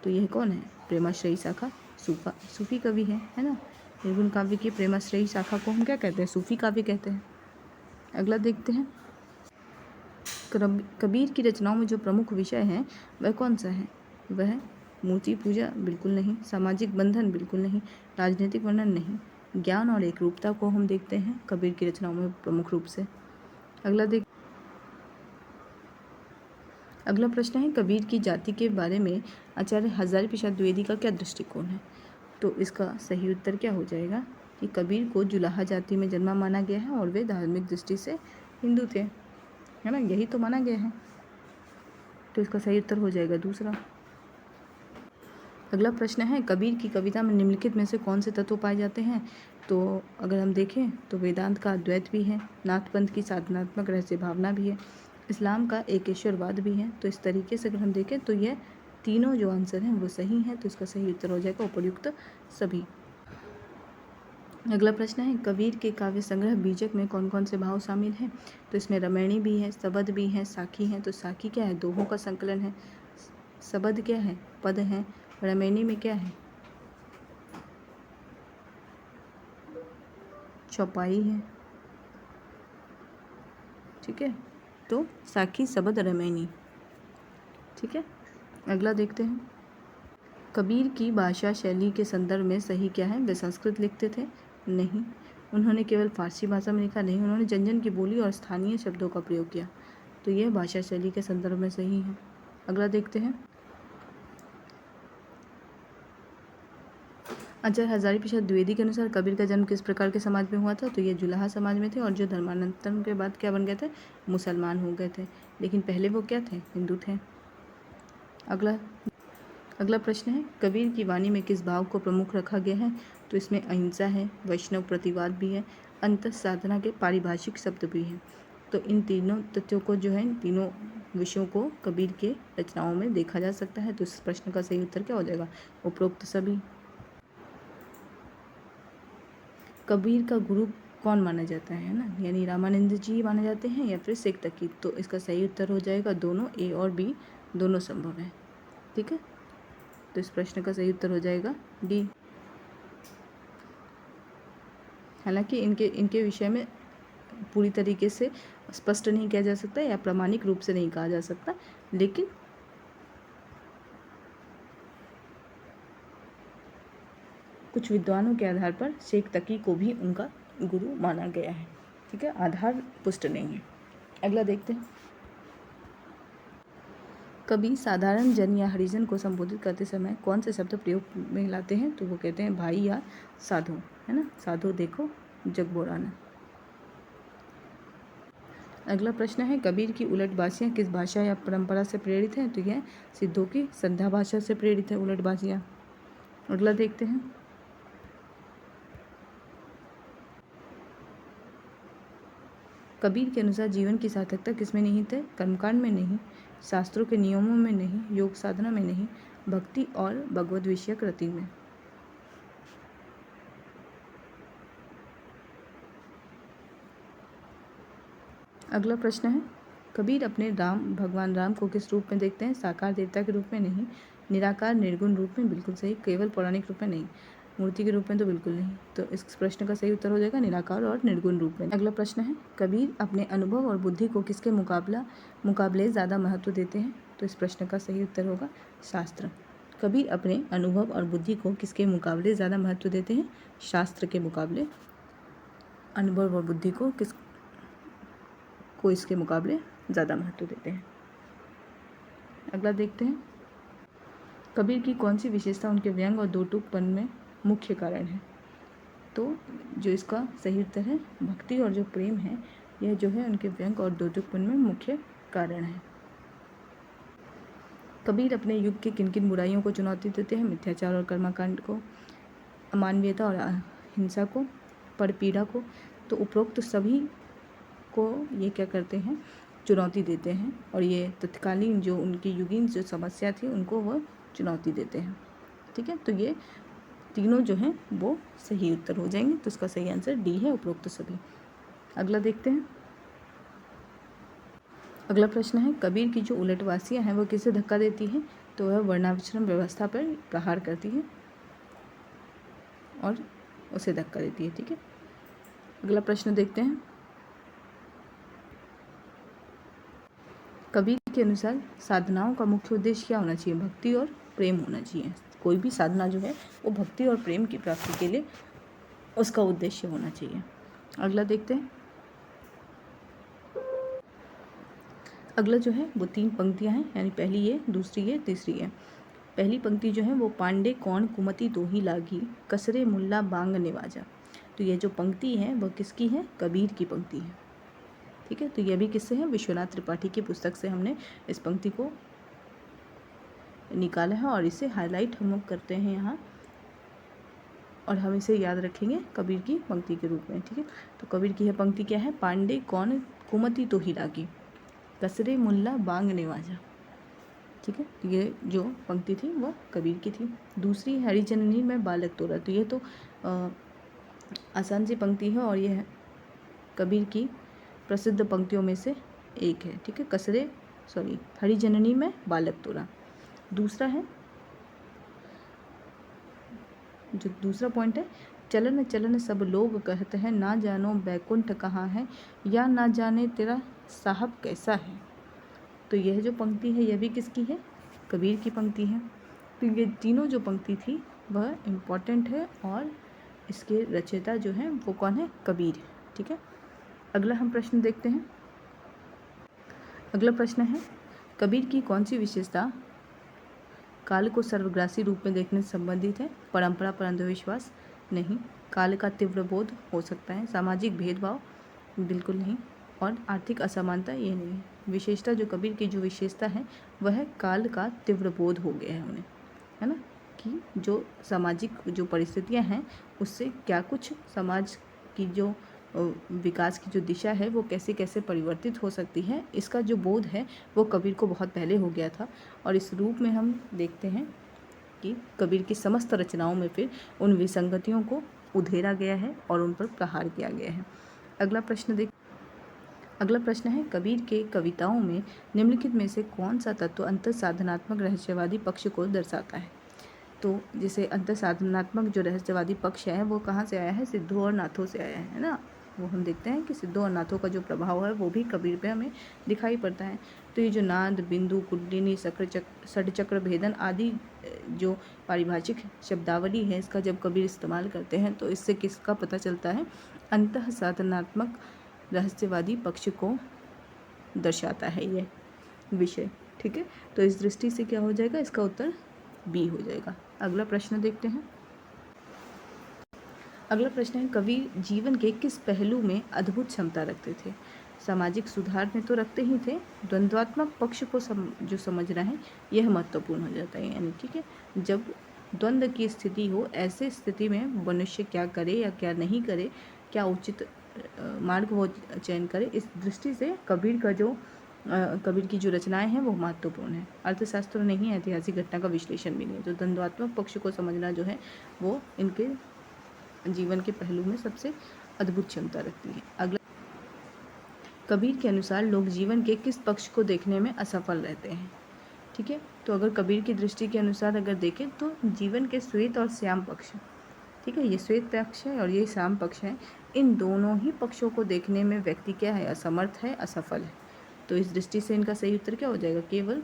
तो यह कौन है? प्रेमाश्रयी शाखा सूफी कवि है ना। निर्गुण काव्य की प्रेमाश्रयी शाखा को हम क्या कहते हैं? सूफी काव्य कहते हैं। अगला देखते हैं, कबीर की रचनाओं में जो प्रमुख विषय है वह कौन सा है? वह मूर्ति पूजा बिल्कुल नहीं, सामाजिक बंधन बिल्कुल नहीं, राजनीतिक वर्णन नहीं, ज्ञान और एकरूपता को हम देखते हैं कबीर की रचनाओं में प्रमुख रूप से। अगला प्रश्न है, कबीर की जाति के बारे में आचार्य हजारी प्रसाद द्विवेदी का क्या दृष्टिकोण है? तो इसका सही उत्तर क्या हो जाएगा कि कबीर को जुलाहा जाति में जन्मा माना गया है और वे धार्मिक दृष्टि से हिंदू थे, है ना, यही तो माना गया है। तो इसका सही उत्तर हो जाएगा दूसरा। अगला प्रश्न है, कबीर की कविता में निम्नलिखित में से कौन से तत्व पाए जाते हैं? तो अगर हम देखें तो वेदांत का अद्वैत भी है, नाथपंथ की साधनात्मक रहस्य भावना भी है, इस्लाम का एकेश्वरवाद भी है। तो इस तरीके से अगर हम देखें तो यह तीनों जो आंसर हैं वो सही हैं। तो इसका सही उत्तर हो जाएगा उपर्युक्त सभी। अगला प्रश्न है, कबीर के काव्य संग्रह बीजक में कौन कौन से भाव शामिल हैं? तो इसमें रमैणी भी है, सबद भी है, साखी है। तो साखी क्या है? दोहों का संकलन है। सबद क्या है? पद है। रमैनी में क्या है? चौपाई है। ठीक है, तो साखी, सबद, रमैनी। ठीक है, अगला देखते हैं, कबीर की भाषा शैली के संदर्भ में सही क्या है? वे संस्कृत लिखते थे? नहीं, उन्होंने केवल फारसी भाषा में लिखा। नहीं, उन्होंने जनजन की बोली और स्थानीय शब्दों का प्रयोग किया। तो यह भाषा शैली के संदर्भ में सही है। अगला देखते हैं, आचार्य हजारी प्रसाद द्विवेदी के अनुसार कबीर का जन्म किस प्रकार के समाज में हुआ था? तो ये जुलाहा समाज में थे और जो धर्मांतरण के बाद क्या बन गए थे? मुसलमान हो गए थे। लेकिन पहले वो क्या थे? हिंदू थे। अगला प्रश्न है, कबीर की वाणी में किस भाव को प्रमुख रखा गया है? तो इसमें अहिंसा है, वैष्णव प्रतिवाद भी है, अंतः साधना के पारिभाषिक शब्द भी हैं। तो इन तीनों तथ्यों को जो है, इन तीनों विषयों को कबीर के रचनाओं में देखा जा सकता है। तो इस प्रश्न का सही उत्तर क्या हो जाएगा? उपरोक्त सभी। कबीर का गुरु कौन माना जाता है ना, यानी रामानंद जी माने जाते हैं या फिर शेख तकी? तो इसका सही उत्तर हो जाएगा दोनों, ए और बी दोनों संभव है। ठीक है, तो इस प्रश्न का सही उत्तर हो जाएगा डी। हालांकि इनके विषय में पूरी तरीके से स्पष्ट नहीं किया जा सकता या प्रामाणिक रूप से नहीं कहा जा सकता, लेकिन कुछ विद्वानों के आधार पर शेख तकी को भी उनका गुरु माना गया है। ठीक है, आधार पुष्ट नहीं है। अगला देखते हैं, कभी साधारण जन या हरिजन को संबोधित करते समय कौन से शब्द प्रयोग में लाते हैं? तो वो कहते हैं भाई या साधु, है ना, साधु देखो जग बोराना। अगला प्रश्न है, कबीर की उलट बासियाँ किस भाषा या परंपरा से प्रेरित हैं? तो यह सिद्धों की संध्या भाषा से प्रेरित है उलट बासियाँ। अगला देखते हैं, कबीर के अनुसार जीवन की सार्थकता किसमें निहित है? कर्मकांड में नहीं, शास्त्रों के नियमों में नहीं, योग साधना में नहीं, भक्ति और भगवद विषयक रति में। अगला प्रश्न है, कबीर अपने भगवान राम को किस रूप में देखते हैं? साकार देवता के रूप में नहीं, निराकार निर्गुण रूप में बिल्कुल सही, केवल पौराणिक रूप में नहीं, मूर्ति के रूप में तो बिल्कुल नहीं। तो इस प्रश्न का सही उत्तर हो जाएगा निराकार और निर्गुण रूप में। अगला प्रश्न है, कबीर अपने अनुभव और बुद्धि को किसके मुकाबले ज़्यादा महत्व देते हैं? तो इस प्रश्न का सही उत्तर होगा शास्त्र। कबीर अपने अनुभव और बुद्धि को किसके मुकाबले ज़्यादा महत्व देते हैं? शास्त्र के मुकाबले अनुभव और बुद्धि को इसके मुकाबले ज़्यादा महत्व देते हैं। अगला देखते हैं, कबीर की कौन सी विशेषता उनके व्यंग और दो टूकपन में मुख्य कारण है। तो जो इसका सही उत्तर है, भक्ति और जो प्रेम है, यह जो है उनके व्यंग और दो टूकपन में मुख्य कारण है। कबीर अपने युग के किन किन बुराइयों को चुनौती देते हैं। मिथ्याचार और कर्मकांड को, अमानवीयता और हिंसा को, परपीड़ा को। तो उपरोक्त सभी को ये क्या करते हैं, चुनौती देते हैं, और ये तत्कालीन जो उनकी युगीन जो समस्या थी उनको वह चुनौती देते हैं। ठीक है, तो ये तीनों जो हैं वो सही उत्तर हो जाएंगे। तो इसका सही आंसर डी है, उपरोक्त सभी। अगला देखते हैं, अगला प्रश्न है, कबीर की जो उलटवासियाँ हैं वो किसे धक्का देती है। तो वह वर्णाश्रम व्यवस्था पर प्रहार करती है और उसे धक्का देती है। ठीक है, अगला प्रश्न देखते हैं, कबीर के अनुसार साधनाओं का मुख्य उद्देश्य क्या होना चाहिए। भक्ति और प्रेम होना चाहिए। कोई भी साधना जो है वो भक्ति और प्रेम की प्राप्ति के लिए उसका उद्देश्य होना चाहिए। अगला देखते हैं, अगला जो है वो 3 पंक्तियां हैं, यानी पहली ये, दूसरी ये, तीसरी है। पहली पंक्ति जो है वो पांडे कौन कुमति तो ही लागी, कसरे मुल्ला बांग निवाजा। तो ये जो पंक्ति है वह किसकी है, कबीर की पंक्ति है। ठीक है, तो यह भी किससे है, विश्वनाथ त्रिपाठी की पुस्तक से हमने इस पंक्ति को निकाला है और इसे हाईलाइट हम लोग करते हैं यहाँ, और हम इसे याद रखेंगे कबीर की पंक्ति के रूप में। ठीक है, तो कबीर की यह पंक्ति क्या है, पांडे कौन कुमति तो ही लागी, कसरे मुल्ला बांग निवाजा। ठीक है, ये जो पंक्ति थी वह कबीर की थी। दूसरी, हरिजननी में बालक तोरा। तो ये तो आसान सी पंक्ति है और यह कबीर की प्रसिद्ध पंक्तियों में से एक है। ठीक है, हरिजननी में बालक तोरा। दूसरा है, जो दूसरा पॉइंट है, चलन चलन सब लोग कहते हैं, ना जानो बैकुंठ कहाँ है, या ना जाने तेरा साहब कैसा है। तो यह जो पंक्ति है यह भी किसकी है, कबीर की पंक्ति है। तो ये तीनों जो पंक्ति थी वह इम्पॉर्टेंट है और इसके रचयिता जो हैं वो कौन है, कबीर है। ठीक है, अगला हम प्रश्न देखते हैं। अगला प्रश्न है, कबीर की कौन सी विशेषता काल को सर्वग्रासी रूप में देखने से संबंधित है। परंपरा पर अंधविश्वास नहीं, काल का तीव्र बोध हो सकता है, सामाजिक भेदभाव बिल्कुल नहीं, और आर्थिक असमानता ये नहीं है। विशेषता जो कबीर की जो विशेषता है वह काल का तीव्र बोध हो गया है उन्हें, है ना, कि जो सामाजिक जो परिस्थितियां हैं उससे क्या कुछ समाज की जो विकास की जो दिशा है वो कैसे कैसे परिवर्तित हो सकती है, इसका जो बोध है वो कबीर को बहुत पहले हो गया था। और इस रूप में हम देखते हैं कि कबीर की समस्त रचनाओं में फिर उन विसंगतियों को उधेरा गया है और उन पर प्रहार किया गया है। अगला प्रश्न है, कबीर के कविताओं में निम्नलिखित में से कौन सा तत्व अंतर साधनात्मक रहस्यवादी पक्ष को दर्शाता है। तो जैसे अंतर साधनात्मक जो रहस्यवादी पक्ष है वो कहाँ से आया है, सिद्धों और नाथों से आया है ना। वो हम देखते हैं कि सिद्धों और नाथों का जो प्रभाव है वो भी कबीर पे हमें दिखाई पड़ता है। तो ये जो नाद, बिंदु, कुंडलिनी, षटचक्र भेदन आदि जो पारिभाषिक शब्दावली है इसका जब कबीर इस्तेमाल करते हैं तो इससे किसका पता चलता है, अंतः साधनात्मक रहस्यवादी पक्ष को दर्शाता है ये विषय। ठीक है, तो इस दृष्टि से क्या हो जाएगा, इसका उत्तर बी हो जाएगा। अगला प्रश्न देखते हैं। अगला प्रश्न है, कबीर जीवन के किस पहलू में अद्भुत क्षमता रखते थे। सामाजिक सुधार में तो रखते ही थे, द्वंद्वात्मक पक्ष को जो समझना है यह महत्वपूर्ण हो जाता है। यानी ठीक है, जब द्वंद्व की स्थिति हो ऐसे स्थिति में मनुष्य क्या करे या क्या नहीं करे, क्या उचित मार्ग वो चयन करे, इस दृष्टि से कबीर की जो रचनाएं हैं वो महत्वपूर्ण है। अर्थशास्त्र नहीं, ऐतिहासिक घटना का विश्लेषण भी नहीं। तो द्वंद्वात्मक पक्ष को समझना जो है वो इनके जीवन के पहलू में सबसे अद्भुत क्षमता रखती है। अगला, कबीर के अनुसार लोग जीवन के किस पक्ष को देखने में असफल रहते हैं। ठीक है, तो अगर कबीर की दृष्टि के अनुसार अगर देखें तो जीवन के श्वेत और श्याम पक्ष, ठीक है, ये श्वेत पक्ष है और ये श्याम पक्ष है, इन दोनों ही पक्षों को देखने में व्यक्ति क्या है, असमर्थ है, असफल है। तो इस दृष्टि से इनका सही उत्तर क्या हो जाएगा, केवल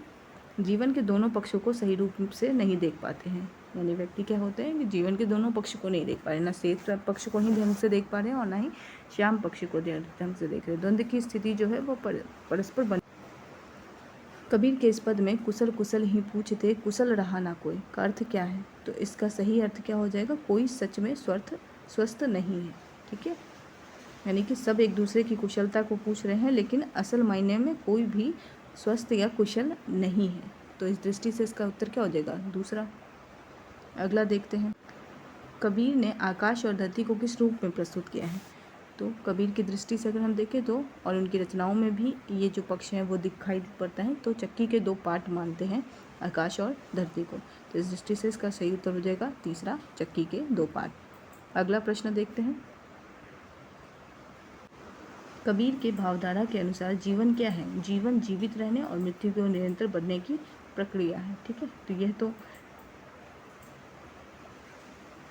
जीवन के दोनों पक्षों को सही रूप से नहीं देख पाते हैं, यानी व्यक्ति क्या होते हैं कि जीवन के दोनों पक्ष को नहीं देख पा रहे, ना श्वेत पक्ष को ही ढंग से देख पा रहे हैं और ना ही श्याम पक्ष को ढंग से देख रहे। द्वंद्व की स्थिति जो है वो परस्पर बन। कबीर के इस पद में कुशल कुशल ही पूछते कुशल रहा ना कोई का अर्थ क्या है? तो इसका सही अर्थ क्या हो जाएगा? कोई सच में स्वस्थ नहीं है। ठीक है, यानी कि सब एक दूसरे की कुशलता को पूछ रहे हैं, लेकिन असल मायने में कोई भी स्वस्थ या कुशल नहीं है। तो इस दृष्टि से इसका उत्तर क्या हो जाएगा? दूसरा। अगला देखते हैं, कबीर ने आकाश और धरती को किस रूप में प्रस्तुत किया है? तो कबीर की दृष्टि से अगर हम देखें तो, और उनकी रचनाओं में भी ये जो पक्ष हैं वो दिखाई पड़ता है, तो चक्की के 2 पार्ट मानते हैं, आकाश और धरती को। तो इस दृष्टि से इसका सही उत्तर हो जाएगा तीसरा, चक्की के 2 पार्ट। अगला प्रश्न देखते हैं, कबीर के भावधारा के अनुसार जीवन क्या है? जीवन जीवित रहने और मृत्यु को निरंतर बढ़ने की प्रक्रिया है। ठीक है, तो यह तो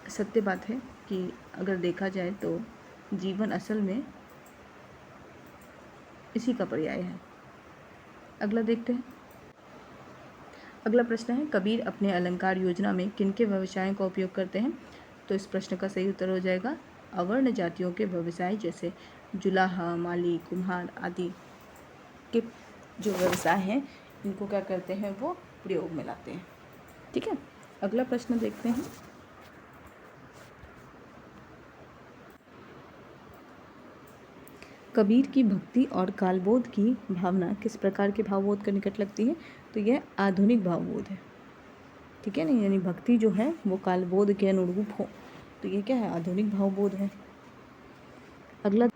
सत्य बात है कि अगर देखा जाए तो जीवन असल में इसी का पर्याय है। अगला देखते हैं, अगला प्रश्न है, कबीर अपने अलंकार योजना में किनके व्यवसायों का उपयोग करते हैं? तो इस प्रश्न का सही उत्तर हो जाएगा अवर्ण जातियों के व्यवसाय, जैसे जुलाहा, माली, कुम्हार आदि के जो व्यवसाय हैं इनको क्या करते हैं? वो प्रयोग में लाते हैं। ठीक है, अगला प्रश्न देखते हैं, कबीर की भक्ति और कालबोध की भावना किस प्रकार के भावबोध के निकट लगती है? तो यह आधुनिक भावबोध है। ठीक है ना, यानी भक्ति जो है वो कालबोध के अनुरूप हो, तो ये क्या है? आधुनिक भावबोध है। अगला,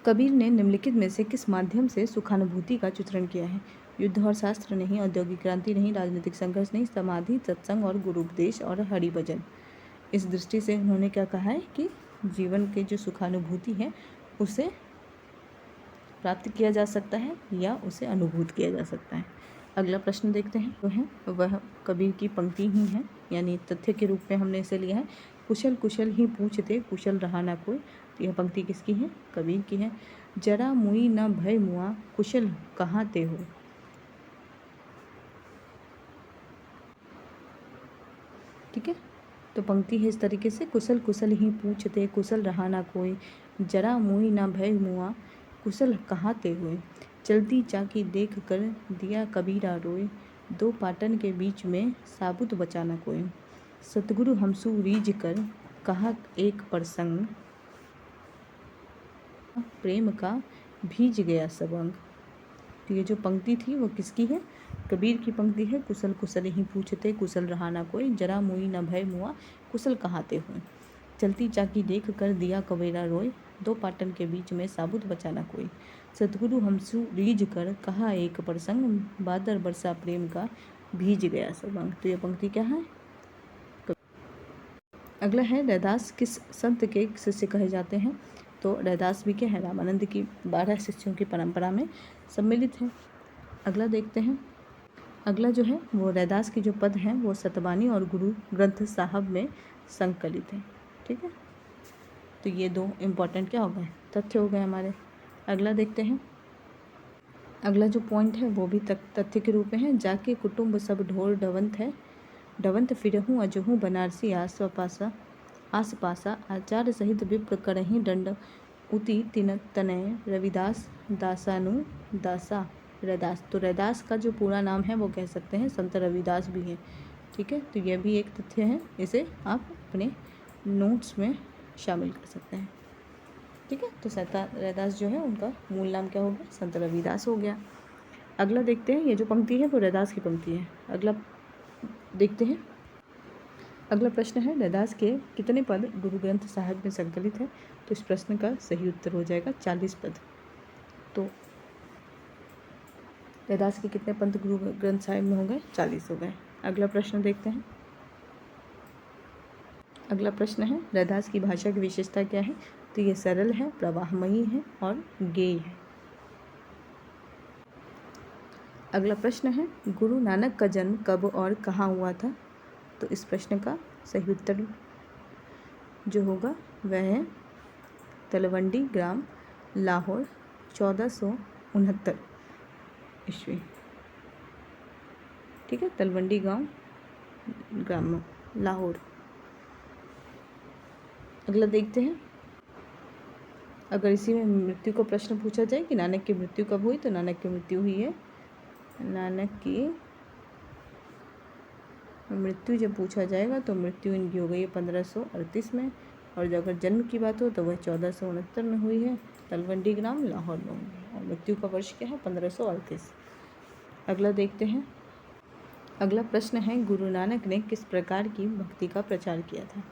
कबीर ने निम्नलिखित में से किस माध्यम से सुखानुभूति का चित्रण किया है? युद्ध और शास्त्र नहीं, औद्योगिक क्रांति नहीं, राजनीतिक संघर्ष नहीं, समाधि, सत्संग और गुरु उपदेश और हरि भजन। इस दृष्टि से उन्होंने क्या कहा है कि जीवन के जो सुखानुभूति है उसे प्राप्त किया जा सकता है या उसे अनुभूत किया जा सकता है। अगला प्रश्न देखते हैं, जो है वह कबीर की पंक्ति ही है, यानी तथ्य के रूप में हमने इसे लिया है। कुशल कुशल ही पूछते कुशल रहा ना कोई। तो यह पंक्ति किसकी है? कबीर की है। जरा मुई न भय मुआ कुशल कहाँ ते हो। ठीक है, तो पंक्ति है इस तरीके से, कुशल कुशल ही पूछते कुशल रहा ना कोई, जरा मुई ना भय मुआ कुशल कहाँ ते हुए, चलती चाकी देख कर दिया कबीरा रोए, 2 पाटन के बीच में साबुत बचा न कोई, सतगुरु हमसू रीझ कर कहा एक प्रसंग, प्रेम का भीज गया सब अंग। तो ये जो पंक्ति थी वो किसकी है? कबीर की पंक्ति है। कुशल कुशल ही पूछते कुशल रहा ना कोई, जरा मुई न भय मुआ कुशल कहाते हुए, चलती चाकी देख कर दिया कबीरा रोए, 2 पाटन के बीच में साबुत बचा ना कोई, सतगुरु हमसू रीझ कर कहा एक प्रसंग, बादल बरसा प्रेम का भीज गया सब अंग। तो ये पंक्ति क्या है? अगला है, रैदास किस संत के शिष्य कहे जाते हैं? तो रैदास भी क्या है? रामानंद की 12 शिष्यों की परंपरा में सम्मिलित है। अगला देखते हैं, अगला जो है वो रैदास की जो पद हैं वो सतबानी और गुरु ग्रंथ साहब में संकलित है। ठीक है, तो ये 2 इम्पॉर्टेंट क्या हो गए? तथ्य हो गए हमारे। अगला देखते हैं, अगला जो पॉइंट है वो भी तथ्य के रूप में है। जाके कुटुंब सब ढोर डवंत है, डवंत फिरहूँ अजहूँ बनारसी आस पासा, आचार्य सहित विप्र करहीं दंड उति तिन तनय, रविदास दासानु दासा रैदास। तो रैदास का जो पूरा नाम है वो कह सकते हैं संत रविदास भी है। ठीक है, तो यह भी एक तथ्य है, इसे आप अपने नोट्स में शामिल कर सकते हैं। ठीक है, तो संत रैदास जो है उनका मूल नाम क्या हो गया? संत रविदास हो गया। अगला देखते हैं, ये जो पंक्ति है वो रैदास की पंक्ति है। अगला देखते हैं, अगला प्रश्न है, रैदास के कितने पद गुरु ग्रंथ साहिब में संकलित है? तो इस प्रश्न का सही उत्तर हो जाएगा 40 पद। तो रैदास के कितने पद गुरु ग्रंथ साहिब में हो गए? 40 हो गए। अगला प्रश्न देखते हैं, अगला प्रश्न है, रैदास की भाषा की विशेषता क्या है? तो ये सरल है, प्रवाहमयी है और गेय है। अगला प्रश्न है, गुरु नानक का जन्म कब और कहाँ हुआ था? तो इस प्रश्न का सही उत्तर जो होगा वह है तलवंडी ग्राम, लाहौर, 1469 ईस्वी। ठीक है, तलवंडी गांव ग्राम लाहौर। अगला देखते हैं, अगर इसी में मृत्यु को प्रश्न पूछा जाए कि नानक की मृत्यु कब हुई, तो नानक की मृत्यु हुई है, नानक की मृत्यु जब पूछा जाएगा तो मृत्यु इनकी हो गई है 1538 में, और अगर जन्म की बात हो तो वह 1469 में हुई है, तलवंडी ग्राम लाहौर में हुई है, और मृत्यु का वर्ष क्या है 1538। अगला देखते हैं, अगला प्रश्न है, गुरु नानक ने किस प्रकार की भक्ति का प्रचार किया था।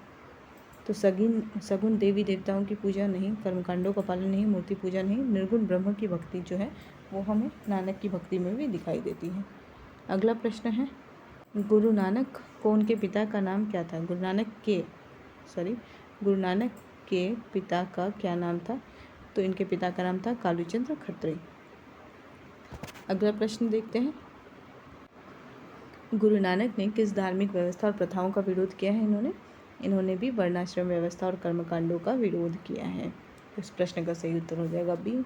तो सगुण देवी देवताओं की पूजा नहीं, कर्मकांडों का पालन नहीं, मूर्ति पूजा नहीं, निर्गुण ब्रह्म की भक्ति जो है वो हमें नानक की भक्ति में भी दिखाई देती है। अगला प्रश्न है, गुरु नानक को उनके पिता का नाम क्या था। गुरु नानक के पिता का क्या नाम था, तो इनके पिता का नाम था कालूचंद्र खत्री। अगला प्रश्न देखते हैं, गुरु नानक ने किस धार्मिक व्यवस्था और प्रथाओं का विरोध किया है। इन्होंने भी वर्णाश्रम व्यवस्था और कर्मकांडों का विरोध किया है। इस प्रश्न का सही उत्तर हो जाएगा बी।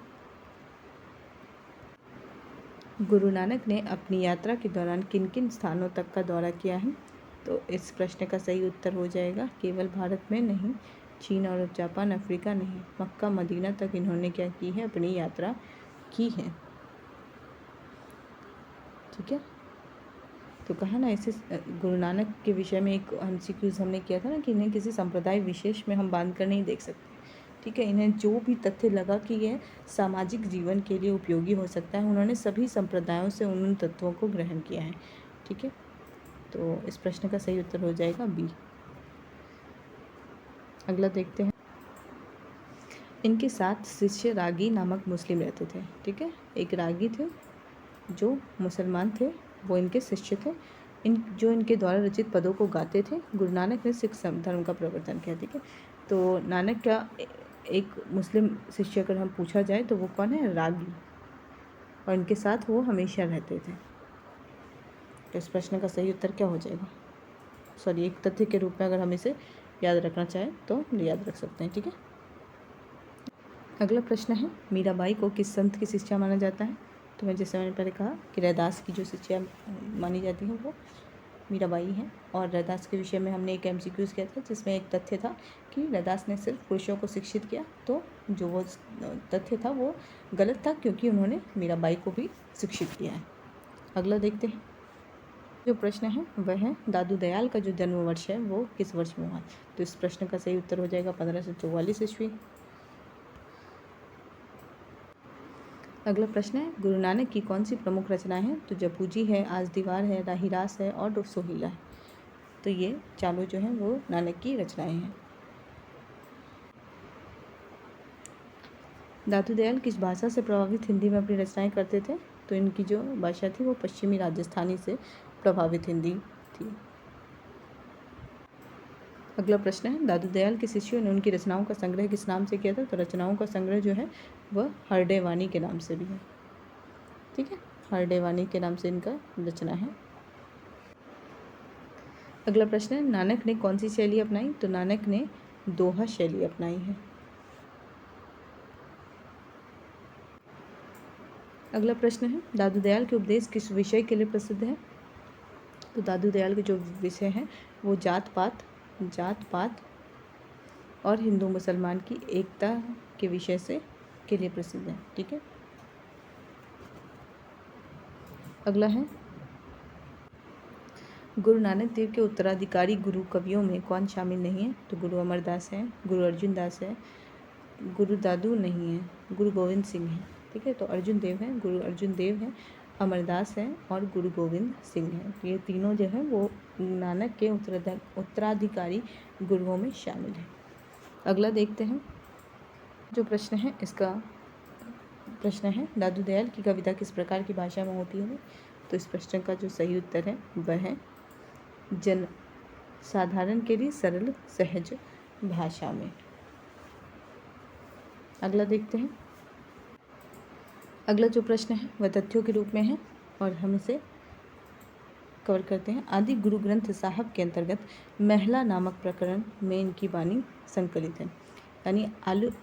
गुरु नानक ने अपनी यात्रा के दौरान किन किन स्थानों तक का दौरा किया है, तो इस प्रश्न का सही उत्तर हो जाएगा केवल भारत में नहीं, चीन और जापान, अफ्रीका नहीं, मक्का मदीना तक इन्होंने क्या की है, अपनी यात्रा की है। ठीक है, तो कहा ना, ऐसे गुरु नानक के विषय में एक MCQs हमने किया था ना कि इन्हें किसी संप्रदाय विशेष में हम बांध कर नहीं देख सकते। ठीक है, इन्हें जो भी तथ्य लगा कि यह सामाजिक जीवन के लिए उपयोगी हो सकता है, उन्होंने सभी संप्रदायों से उन तत्वों को ग्रहण किया है। ठीक है, तो इस प्रश्न का सही उत्तर हो जाएगा बी। अगला देखते हैं, इनके साथ शिष्य रागी नामक मुस्लिम रहते थे। ठीक है, एक रागी थे जो मुसलमान थे, वो इनके शिष्य थे, जो इनके द्वारा रचित पदों को गाते थे। गुरु नानक ने सिख धर्म का प्रवर्तन किया। ठीक है, तो नानक का एक मुस्लिम शिष्य अगर हम पूछा जाए तो वो कौन है, रागी, और इनके साथ वो हमेशा रहते थे। तो इस प्रश्न का सही उत्तर क्या हो जाएगा, सॉरी, एक तथ्य के रूप में अगर हम इसे याद रखना चाहें तो याद रख सकते हैं। ठीक है, अगला प्रश्न है, मीराबाई को किस संत की शिष्या माना जाता है। तो जैसे मैंने पहले कहा कि रैदास की जो शिष्या मानी जाती है वो मीराबाई है, और रैदास के विषय में हमने एक MCQs किया था जिसमें एक तथ्य था कि रैदास ने सिर्फ पुरुषों को शिक्षित किया, तो जो वो तथ्य था वो गलत था, क्योंकि उन्होंने मीराबाई को भी शिक्षित किया है। अगला देखते हैं, जो प्रश्न है वह है, दादू दयाल का जो जन्म वर्ष है वो किस वर्ष में हुआ। तो इस प्रश्न का सही उत्तर हो जाएगा 1544 ईस्वी। अगला प्रश्न है, गुरु नानक की कौन सी प्रमुख रचनाएं हैं। तो जपूजी है, आज दीवार है, राहिरास है और सोहिला है। तो ये चारों जो हैं वो नानक की रचनाएं हैं। दादू दयाल किस भाषा से प्रभावित हिंदी में अपनी रचनाएं करते थे। तो इनकी जो भाषा थी वो पश्चिमी राजस्थानी से प्रभावित हिंदी थी। अगला प्रश्न है, दादू दयाल के शिष्यों ने उनकी रचनाओं का संग्रह किस नाम से किया था। तो रचनाओं का संग्रह जो है वह हरडेवानी के नाम से भी है। ठीक है, हरडेवानी के नाम से इनका रचना है। अगला प्रश्न है, नानक ने कौन सी शैली अपनाई। तो नानक ने दोहा शैली अपनाई है। अगला प्रश्न है, दादू दयाल के उपदेश किस विषय के लिए प्रसिद्ध है। तो दादू दयाल के जो विषय हैं वो जात पात और हिंदू मुसलमान की एकता के विषय से के लिए प्रसिद्ध है। ठीक है, अगला है, गुरु नानक देव के उत्तराधिकारी गुरु कवियों में कौन शामिल नहीं है। तो गुरु अमरदास है, गुरु अर्जुन दास है, गुरु दादू नहीं है, गुरु गोविंद सिंह है। ठीक है, तो अर्जुन देव है, गुरु अर्जुन देव है, अमरदास है और गुरु गोविंद सिंह है। ये तीनों जो है वो नानक के उत्तराधिकारी गुरुओं में शामिल है। अगला देखते हैं, जो प्रश्न है इसका प्रश्न है, दादू दयाल की कविता किस प्रकार की भाषा में होती है। तो इस प्रश्न का जो सही उत्तर है वह है जन साधारण के लिए सरल सहज भाषा में। अगला देखते हैं, अगला जो प्रश्न है वह तथ्यों के रूप में है और हम इसे कवर करते हैं। आदि गुरु ग्रंथ साहब के अंतर्गत महला नामक प्रकरण में इनकी वाणी संकलित है। यानी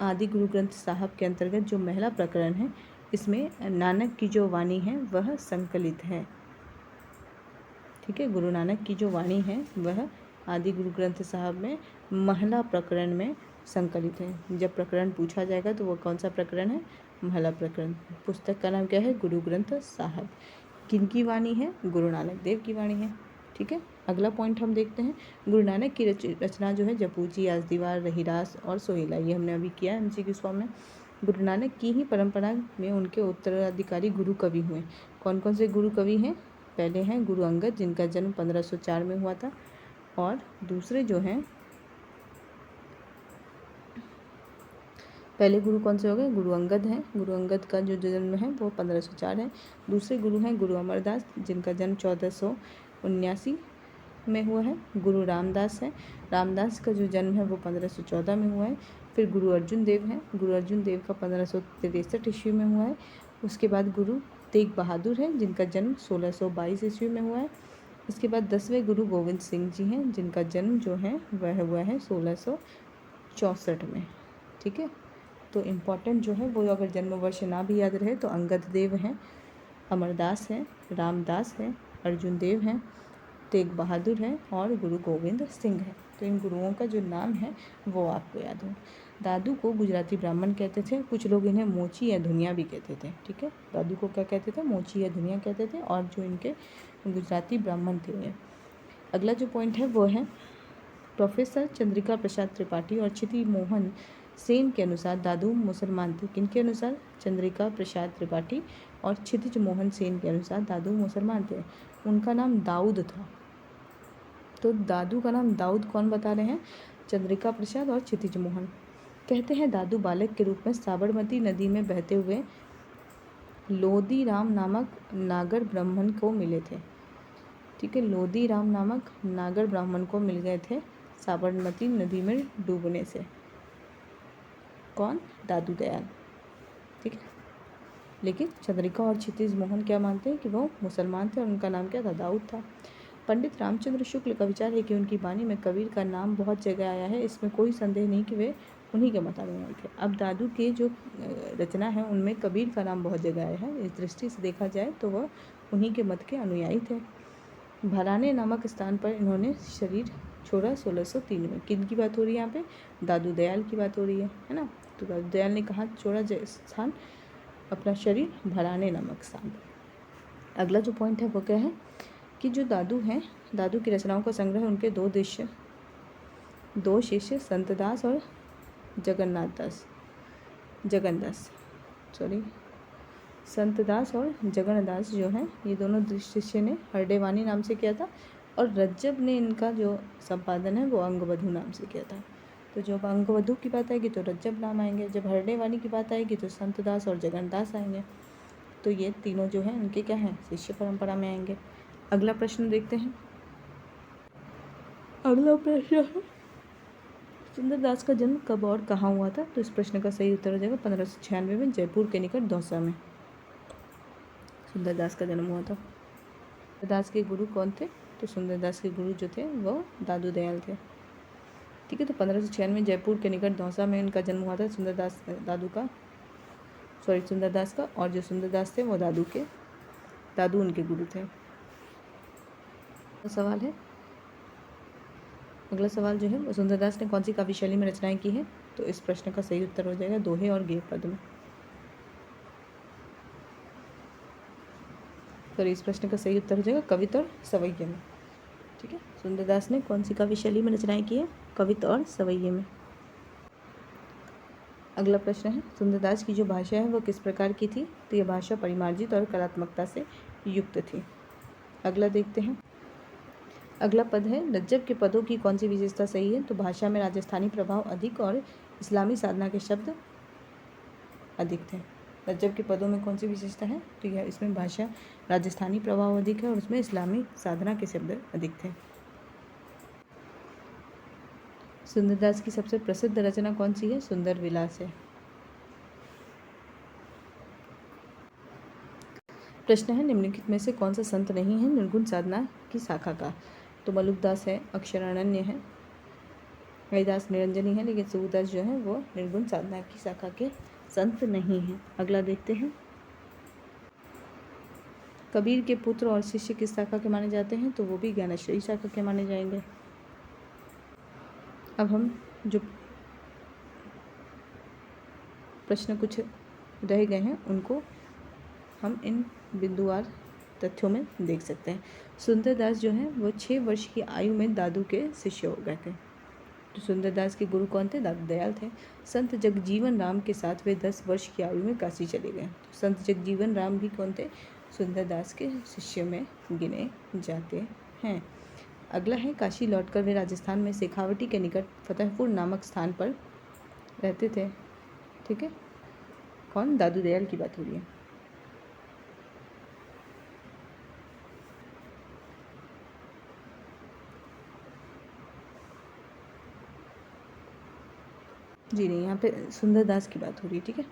आदि गुरु ग्रंथ साहब के अंतर्गत जो महला प्रकरण है इसमें नानक की जो वाणी है वह संकलित है। ठीक है। गुरु नानक की जो वाणी है वह आदि गुरु ग्रंथ साहब में महला प्रकरण में संकलित है। जब प्रकरण पूछा जाएगा तो वो कौन सा प्रकरण है? महला प्रकरण। पुस्तक का नाम क्या है? गुरु ग्रंथ साहब। किनकी वाणी है? गुरु नानक देव की वाणी है। ठीक है। अगला पॉइंट हम देखते हैं, गुरु नानक की रचना जो है जपूजी, आसदीवार, रहीरास और सोहेला, ये हमने अभी किया है MCQ फॉर्म में। गुरु नानक की ही परंपरा में उनके उत्तराधिकारी गुरु कवि हुए। कौन कौन से गुरु कवि हैं? पहले हैं गुरु अंगद, जिनका जन्म 1504 में हुआ था, और दूसरे जो हैं, पहले गुरु कौन से हो गए? गुरु अंगद हैं। गुरु अंगद का जो जन्म है वो 1504 है। दूसरे गुरु हैं गुरु अमरदास, जिनका जन्म 1479 में हुआ है। गुरु रामदास है। रामदास का जो जन्म है वो 1514 में हुआ है। फिर गुरु अर्जुन देव हैं। गुरु अर्जुन देव का 1563 ईस्वी में हुआ है। उसके बाद गुरु तेग बहादुर हैं, जिनका जन्म 1622 ईस्वी में हुआ है। इसके बाद 10वें गुरु गोविंद सिंह जी हैं, जिनका जन्म जो है वह हुआ है 1664 में। ठीक है। तो इम्पॉर्टेंट जो है वो, अगर जन्म वर्ष ना भी याद रहे तो अंगद देव हैं, अमरदास हैं, रामदास हैं, अर्जुन देव हैं, तेग बहादुर है और गुरु गोविंद सिंह है। तो इन गुरुओं का जो नाम है वो आपको याद हो। दादू को गुजराती ब्राह्मण कहते थे, कुछ लोग इन्हें मोची या धुनिया भी कहते थे। ठीक है। दादू को क्या कहते थे? मोची या धुनिया कहते थे, और जो इनके गुजराती ब्राह्मण थे ये। अगला जो पॉइंट है वो है, प्रोफेसर चंद्रिका प्रसाद त्रिपाठी और क्षिति मोहन सेन के अनुसार दादू मुसलमान थे। किनके अनुसार? चंद्रिका प्रसाद त्रिपाठी और क्षितिज मोहन सेन के अनुसार दादू मुसलमान थे। उनका नाम दाऊद था। तो दादू का नाम दाऊद कौन बता रहे हैं? चंद्रिका प्रसाद और क्षितिज मोहन। कहते हैं दादू बालक के रूप में साबरमती नदी में बहते हुए लोदी राम नामक नागर ब्राह्मण को मिले थे। ठीक है। लोदी राम नामक नागर ब्राह्मण को मिल गए थे साबरमती नदी में डूबने से। कौन? दादू दयाल। ठीक है। लेकिन चंद्रिका और क्षितिज मोहन क्या मानते हैं कि वो मुसलमान थे और उनका नाम क्या था? दाऊद था। पंडित रामचंद्र शुक्ल का विचार है कि उनकी वाणी में कबीर का नाम बहुत जगह आया है। इसमें कोई संदेह नहीं कि वे उन्हीं के मतानुयायी थे। अब दादू के जो रचना है उनमें कबीर का नाम बहुत जगह आया है। इस दृष्टि से देखा जाए तो वह उन्हीं के मत के अनुयायी थे। भराने नामक स्थान पर इन्होंने शरीर छोड़ा 1603 में। किन की बात हो रही है यहाँ पे? दादू दयाल की बात हो रही है ना। तो दादू दयाल ने कहा छोड़ा स्थान? अपना शरीर भराने नामक स्थान पर। अगला जो पॉइंट है वो क्या है कि जो दादू हैं, दादू की रचनाओं का संग्रह उनके दो शिष्य संतदास और संतदास और जगन्नदास जो हैं, ये दोनों शिष्य ने हरडेवानी नाम से किया था, और रज्जब ने इनका जो संपादन है वो अंगवधु नाम से किया था। तो जब अंगवधु की बात आएगी तो रज्जब नाम आएंगे, जब हरडेवानी की बात आएगी तो संतदास और जगन्नदास आएंगे। तो ये तीनों जो हैं उनके क्या हैं? शिष्य परंपरा में आएंगे। अगला प्रश्न देखते हैं। अगला प्रश्न है, सुंदरदास का जन्म कब और कहाँ हुआ था? तो इस प्रश्न का सही उत्तर हो जाएगा 1596 में जयपुर के निकट दौसा में सुंदरदास का जन्म हुआ था। सुंदरदास के गुरु कौन थे? तो सुंदरदास के गुरु जो थे वो दादू दयाल थे। ठीक है। तो 1596 में जयपुर के निकट दौसा में इनका जन्म हुआ था सुंदरदास का, और जो सुंदरदास थे वो दादू उनके गुरु थे। सवाल है, अगला सवाल जो है, सुंदरदास ने कौन सी काव्य शैली में रचनाएं की हैं? तो इस प्रश्न का सही उत्तर हो जाएगा दोहे और गेय पद में। तो इस प्रश्न का सही उत्तर हो जाएगा कविता और सवैये में। ठीक है। सुंदरदास ने कौन सी काव्य शैली में रचनाएं की है? कविता और सवैये में। अगला प्रश्न है, सुंदरदास की जो भाषा है वो किस प्रकार की थी? तो यह भाषा परिमार्जित और कलात्मकता से युक्त थी। अगला देखते हैं। अगला पद है, रज्जब के पदों की कौन सी विशेषता सही है? तो भाषा में राजस्थानी प्रभाव अधिक और इस्लामी साधना के शब्द अधिक थे। रज्जब के पदों में कौन सी विशेषता है? तो यह इसमें भाषा राजस्थानी प्रभाव अधिक है और उसमें इस्लामी साधना के शब्द अधिक थे। सुंदरदास की सबसे प्रसिद्ध रचना कौन सी है? सुंदर विलास है। प्रश्न है, निम्नलिखित में से कौन सा संत नहीं है निर्गुण साधना की शाखा का? तो मलुकदास है, अक्षरानन्य है, हरिदास निरंजनी है, लेकिन सूरदास जो है वो निर्गुण साधना की शाखा के संत नहीं हैं। अगला देखते हैं। कबीर के पुत्र और शिष्य किस शाखा के माने जाते हैं? तो वो भी ज्ञानाश्रयी शाखा के माने जाएंगे। अब हम जो प्रश्न कुछ रह गए हैं उनको हम इन बिंदुवार तथ्यों में देख सकते हैं। सुंदरदास जो हैं वो 6 वर्ष की आयु में दादू के शिष्य हो गए थे। तो सुंदरदास के गुरु कौन थे? दादू दयाल थे। संत जगजीवन राम के साथ वे 10 वर्ष की आयु में काशी चले गए। तो संत जगजीवन राम भी कौन थे? सुंदरदास के शिष्य में गिने जाते हैं। अगला है, काशी लौटकर वे राजस्थान में शेखावटी के निकट फतेहपुर नामक स्थान पर रहते थे। ठीक है, कौन? दादू दयाल की बात हो रही है। जी नहीं, यहाँ पे सुंदरदास की बात हो रही है। ठीक है,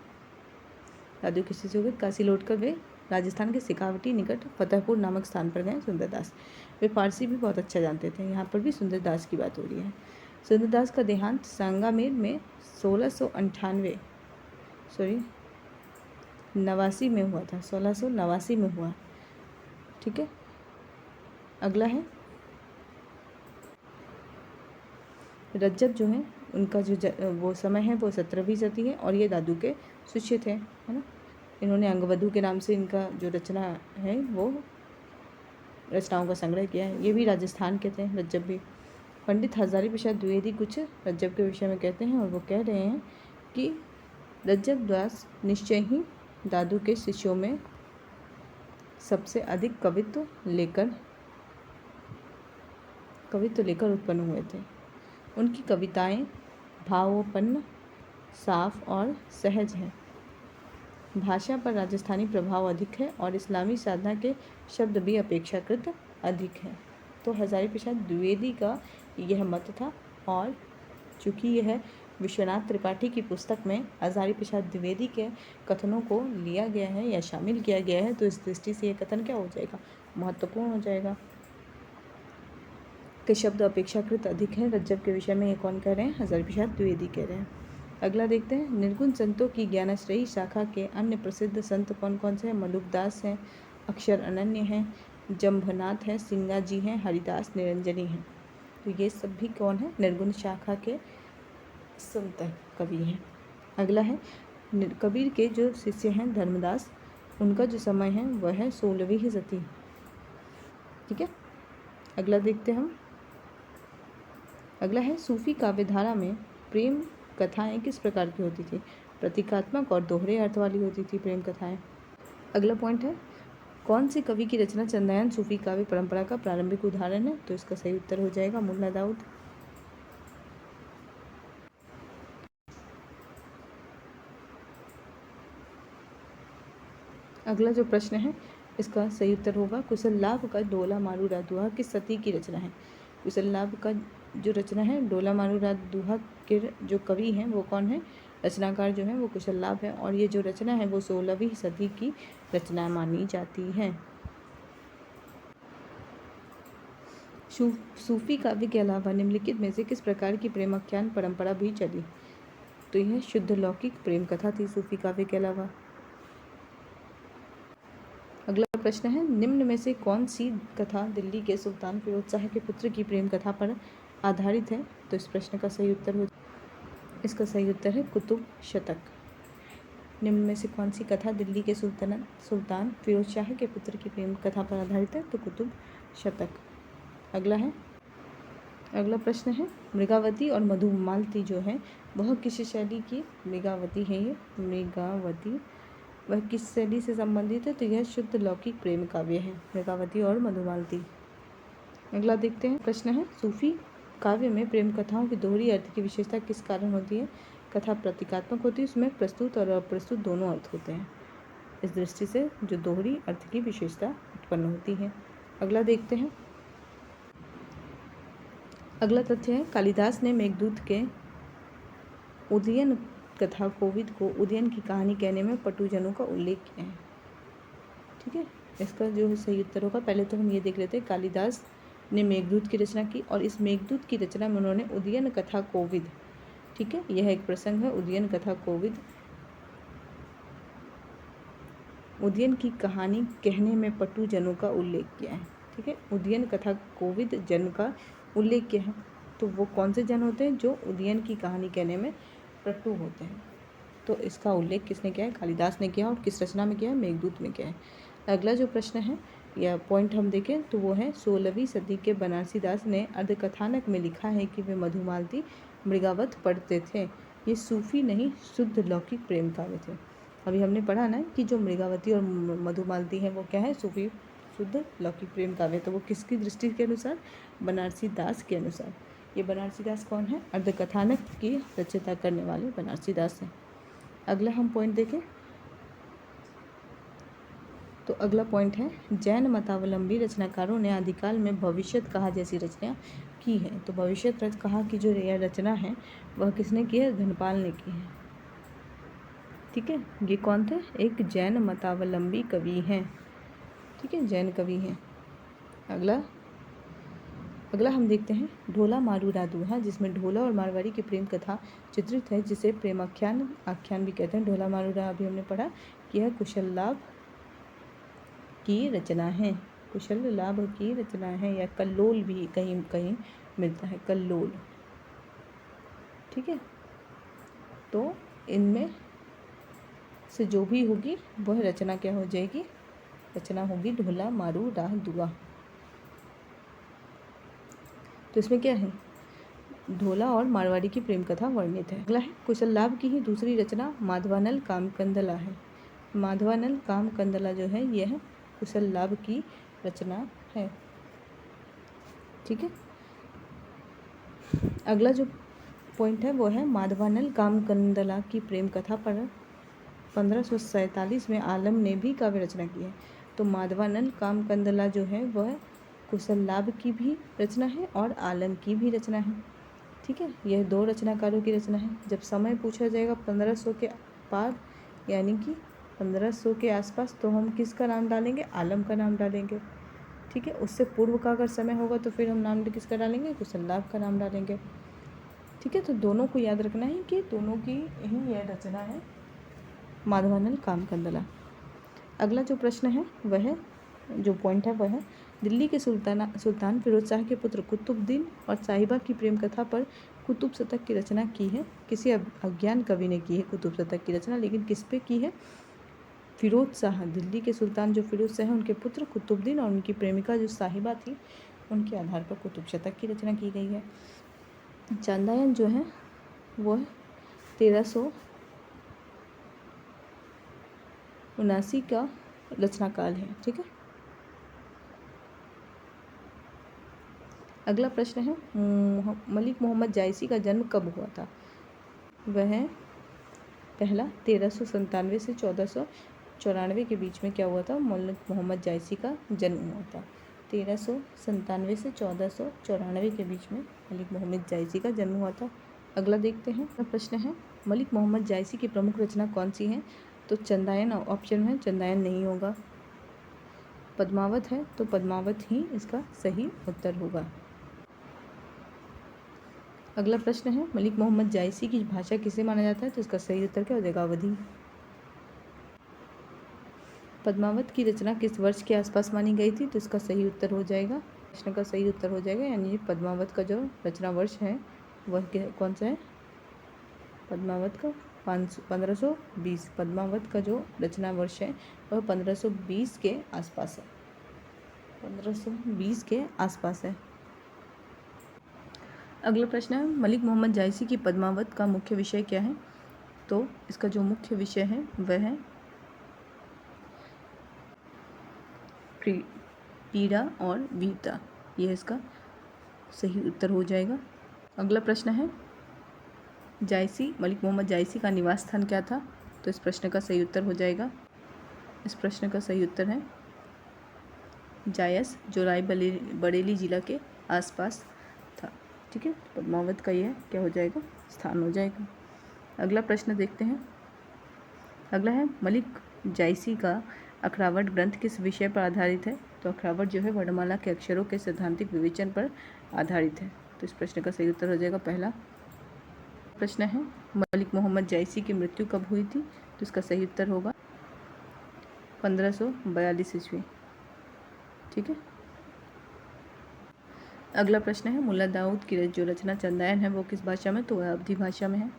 दादू किसी से हो गए। काशी लौटकर वे राजस्थान के शेखावटी निकट फतेहपुर नामक स्थान पर गए सुंदरदास। वे फारसी भी बहुत अच्छा जानते थे। यहाँ पर भी सुंदरदास की बात हो रही है। सुंदरदास का देहांत सांगामेर में 89 में हुआ था। 1689 में हुआ। ठीक है, अगला है, रज्जब जो है उनका जो वो समय है वो 17वीं सदी है और ये दादू के शिष्य थे, है ना। इन्होंने अंगवधु के नाम से इनका जो रचना है वो रचनाओं का संग्रह किया है। ये भी राजस्थान के थे, रज्जब भी। पंडित हजारी प्रसाद द्विवेदी कुछ रज्जब के विषय में कहते हैं और वो कह रहे हैं कि रज्जब दास निश्चय ही दादू के शिष्यों में सबसे अधिक कवित्व लेकर उत्पन्न हुए थे। उनकी कविताएं भावोपन्न, साफ और सहज हैं। भाषा पर राजस्थानी प्रभाव अधिक है और इस्लामी साधना के शब्द भी अपेक्षाकृत अधिक हैं। तो हजारी प्रसाद द्विवेदी का यह मत था और चूँकि यह विश्वनाथ त्रिपाठी की पुस्तक में हजारी प्रसाद द्विवेदी के कथनों को लिया गया है या शामिल किया गया है, तो इस दृष्टि से यह कथन क्या हो जाएगा? महत्वपूर्ण हो जाएगा। के शब्द अपेक्षाकृत अधिक हैं रज्जब के विषय में। ये कौन कह रहे हैं? हजारी प्रसाद द्विवेदी कह रहे हैं। अगला देखते हैं, निर्गुण संतों की ज्ञानाश्रयी शाखा के अन्य प्रसिद्ध संत कौन कौन से हैं? मलुकदास हैं, अक्षर अनन्य हैं, जम्भनाथ हैं, सिंगाजी हैं, हरिदास निरंजनी हैं। तो ये सब भी कौन है? निर्गुण शाखा के संत कवि हैं। अगला है, कबीर के जो शिष्य हैं धर्मदास, उनका जो समय है वह है 16वीं सदी। ठीक है, अगला देखते हैं हम। अगला है, सूफी काव्यधारा में प्रेम कथाएं किस प्रकार की होती थी? प्रतीकात्मक और दोहरे अर्थ वाली होती थी प्रेम कथाएं। अगला पॉइंट है, कौन सी कवि की रचना चंदायन सूफी काव्य परंपरा का प्रारंभिक उदाहरण है? तो इसका सही उत्तर हो जाएगा मुल्ला दाऊद। अगला जो प्रश्न है इसका सही उत्तर होगा कुशल लाभ का डोला मारू रात दुहा किस सती की रचना है? कुशल लाभ का जो रचना है डोला मारू रात दुहा के जो कवि हैं वो कौन है? रचनाकार जो है वो कुशल लाभ है और ये जो रचना है वो 16वीं सदी की रचना मानी जाती है। सूफी काव्य के अलावा निम्नलिखित में से किस प्रकार की प्रेमाख्यान परंपरा भी चली? तो यह शुद्ध लौकिक प्रेम कथा थी सूफी काव्य के अलावा। अगला प्रश्न है, निम्न में से कौन सी कथा दिल्ली के सुल्तान फिरोज शाह के पुत्र की प्रेम कथा पर आधारित है? तो इस प्रश्न का सही उत्तर इसका सही उत्तर है कुतुब शतक। निम्न में से कौन सी कथा दिल्ली के सुल्तान फिरोज शाह के पुत्र की प्रेम कथा पर आधारित है? तो कुतुब शतक। अगला प्रश्न है, मृगावती और मधुमालती जो है वह किस शैली की? मृगावती है ये, मृगावती वह किस शैली से संबंधित है? तो यह शुद्ध लौकिक प्रेम काव्य है, मृगावती और मधुमालती। अगला देखते हैं, प्रश्न है, सूफी काव्य में प्रेम कथाओं की दोहरी अर्थ की विशेषता किस कारण होती है? कथा प्रतीकात्मक होती है, उसमें प्रस्तुत और अप्रस्तुत दोनों अर्थ होते हैं। इस दृष्टि से जो दोहरी अर्थ की विशेषता उत्पन्न होती है। अगला देखते हैं, अगला तथ्य है, कालिदास ने मेघदूत के उदयन कथा कोविद को उदयन की कहानी कहने में पटुजनों का उल्लेख किया है। ठीक है, इसका जो सही उत्तर होगा, पहले तो हम ये देख लेते हैं, कालिदास ने मेघदूत की रचना की और इस मेघदूत की रचना में उन्होंने उदयन कथा कोविद, ठीक है, यह एक प्रसंग है, उदयन कथा कोविद, उदयन की कहानी कहने में पटु जनों का उल्लेख किया है। ठीक है, उदयन कथा कोविद जन का उल्लेख किया है। तो वो कौन से जन होते हैं? जो उदयन की कहानी कहने में पटु होते हैं। तो इसका उल्लेख किसने किया है? कालिदास ने किया। और किस रचना में किया है? मेघदूत में किया है। अगला जो प्रश्न है या पॉइंट हम देखें तो वो है 16वीं सदी के बनारसी दास ने अर्धकथानक में लिखा है कि वे मधुमालती मृगावत पढ़ते थे। ये सूफी नहीं शुद्ध लौकिक प्रेम काव्य थे। अभी हमने पढ़ा ना कि जो मृगावती और मधुमालती हैं वो क्या है? सूफी शुद्ध लौकिक प्रेम काव्य। तो वो किसकी दृष्टि के अनुसार? बनारसी दास के अनुसार। ये बनारसी दास कौन है? अर्धकथानक की रचयिता करने वाले बनारसी दास हैं। अगला हम पॉइंट देखें तो अगला पॉइंट है जैन मतावलंबी रचनाकारों ने आदिकाल में भविष्यत कहा जैसी रचना की है। तो भविष्यत कहा की जो यह रचना है वह किसने की है? धनपाल ने की है। ठीक है, ये कौन थे? एक जैन मतावलंबी कवि हैं। ठीक है, जैन कवि हैं। अगला हम देखते हैं ढोला मारू रादुहा, जिसमें ढोला और मारवाड़ी की प्रेम कथा चित्रित है, जिसे प्रेमाख्यान भी कहते हैं। ढोला मारू रादुहा अभी हमने पढ़ा कि यह कुशल लाभ की रचना है। कुशल लाभ की रचना है, या कल्लोल भी कहीं कहीं मिलता है, कल्लोल। ठीक है, तो इनमें से जो भी होगी वह रचना क्या हो जाएगी? रचना होगी ढोला मारू रादुहा। तो इसमें क्या है? ढोला और मारवाड़ी की प्रेम कथा वर्णित है। अगला है कुशल लाभ की ही दूसरी रचना माधवानल कामकंदला है। माधवानल कामकंदला जो है यह कुशल लाभ की रचना है। ठीक है, अगला जो पॉइंट है वो है माधवानल कामकंदला की प्रेम कथा पर 1547 में आलम ने भी काव्य रचना की है। तो माधवानल कामकंदला जो है वह कुशल लाभ की भी रचना है और आलम की भी रचना है। ठीक है, यह दो रचनाकारों की रचना है। जब समय पूछा जाएगा 1500 के पार यानी कि 1500 के आसपास, तो हम किसका नाम डालेंगे? आलम का नाम डालेंगे। ठीक है, उससे पूर्व का अगर समय होगा तो फिर हम नाम किसका डालेंगे? कुशल लाभ का नाम डालेंगे। ठीक है, तो दोनों को याद रखना है कि दोनों की ही यह रचना है माधवानल कामकंदला। अगला जो प्रश्न है वह जो पॉइंट है वह है दिल्ली के सुल्तान फिरोज शाह के पुत्र कुतुबुद्दीन और साहिबा की प्रेम कथा पर कुतुब शतक की रचना की है। किसी अज्ञान कवि ने की है कुतुब शतक की रचना, लेकिन किस पे की है? फिरोज शाह, दिल्ली के सुल्तान जो फिरोज शाह हैं उनके पुत्र कुतुबुद्दीन और उनकी प्रेमिका जो साहिबा थी, उनके आधार पर कुतुब शतक की रचना की गई है। चांदायन जो है वह 1379 का रचनाकाल है। ठीक है, अगला प्रश्न है मलिक मोहम्मद जायसी का जन्म कब हुआ था? वह पहला 1397 से 1494 के बीच में क्या हुआ था? मलिक मोहम्मद जायसी का जन्म हुआ था। 1397 से 1494 के बीच में मलिक मोहम्मद जायसी का जन्म हुआ था। अगला देखते हैं, प्रश्न है मलिक मोहम्मद जायसी की प्रमुख रचना कौन सी है? तो चंदायन ऑप्शन है, चंदायन नहीं होगा। पद्मावत है, तो पद्मावत ही इसका सही उत्तर होगा। अगला प्रश्न है मलिक मोहम्मद जायसी की भाषा किसे माना जाता है? तो इसका सही उत्तर क्या हो जाएगा? अवधी। पद्मावत की रचना किस वर्ष के आसपास मानी गई थी? तो इसका सही उत्तर हो जाएगा, प्रश्न का सही उत्तर हो जाएगा, यानी पद्मावत का जो रचना वर्ष है वह कौन सा है? पद्मावत का 1520। पद्मावत का जो रचना वर्ष है वह 1520 के आसपास है, 1520 के आसपास है। अगला प्रश्न है मलिक मोहम्मद जायसी की पद्मावत का मुख्य विषय क्या है? तो इसका जो मुख्य विषय है वह है पीड़ा और वीरता, यह इसका सही उत्तर हो जाएगा। अगला प्रश्न है मलिक मोहम्मद जायसी का निवास स्थान क्या था? तो इस प्रश्न का सही उत्तर हो जाएगा, इस प्रश्न का सही उत्तर है जायस, जो रायबरेली जिला के आसपास था। ठीक है, पद्मावत का यह क्या हो जाएगा? स्थान हो जाएगा। अगला प्रश्न देखते हैं, अगला है मलिक जायसी का अखरावट ग्रंथ किस विषय पर आधारित है? तो अखरावट जो है वर्णमाला के अक्षरों के सैद्धांतिक विवेचन पर आधारित है। तो इस प्रश्न का सही उत्तर हो जाएगा पहला। प्रश्न है मलिक मोहम्मद जायसी की मृत्यु कब हुई थी? तो इसका सही उत्तर होगा 1542 ईस्वी। ठीक है। अगला प्रश्न है मुल्ला दाऊद की जो रचना चंदायन है वो किस भाषा में, तो वह अवधी भाषा में है।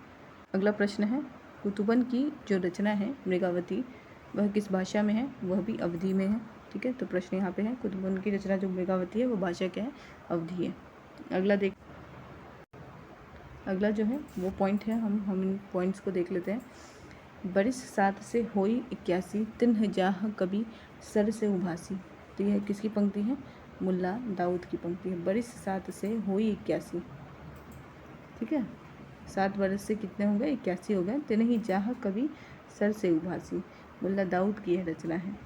अगला प्रश्न है कुतुबन की जो रचना है मृगावती वह किस भाषा में है, वह भी अवधी में है। ठीक है, तो प्रश्न यहाँ पे है कुतुबन की रचना जो मृगावती है वो भाषा क्या है, अवधी है। अगला जो है वो पॉइंट है, हम इन पॉइंट्स को देख लेते हैं। बरिस 7 से होई 81 तिन्ह जाह कभी सर से उभासी। तो यह किसकी पंक्ति है, मुल्ला दाऊद की पंक्ति है। बरिस 7 से होई 81। ठीक है, 7 बरस से कितने हो गए, 81 हो गए। तिन्ह जाह कभी सर से उभासी, मुल्ला दाऊद की यह रचना है।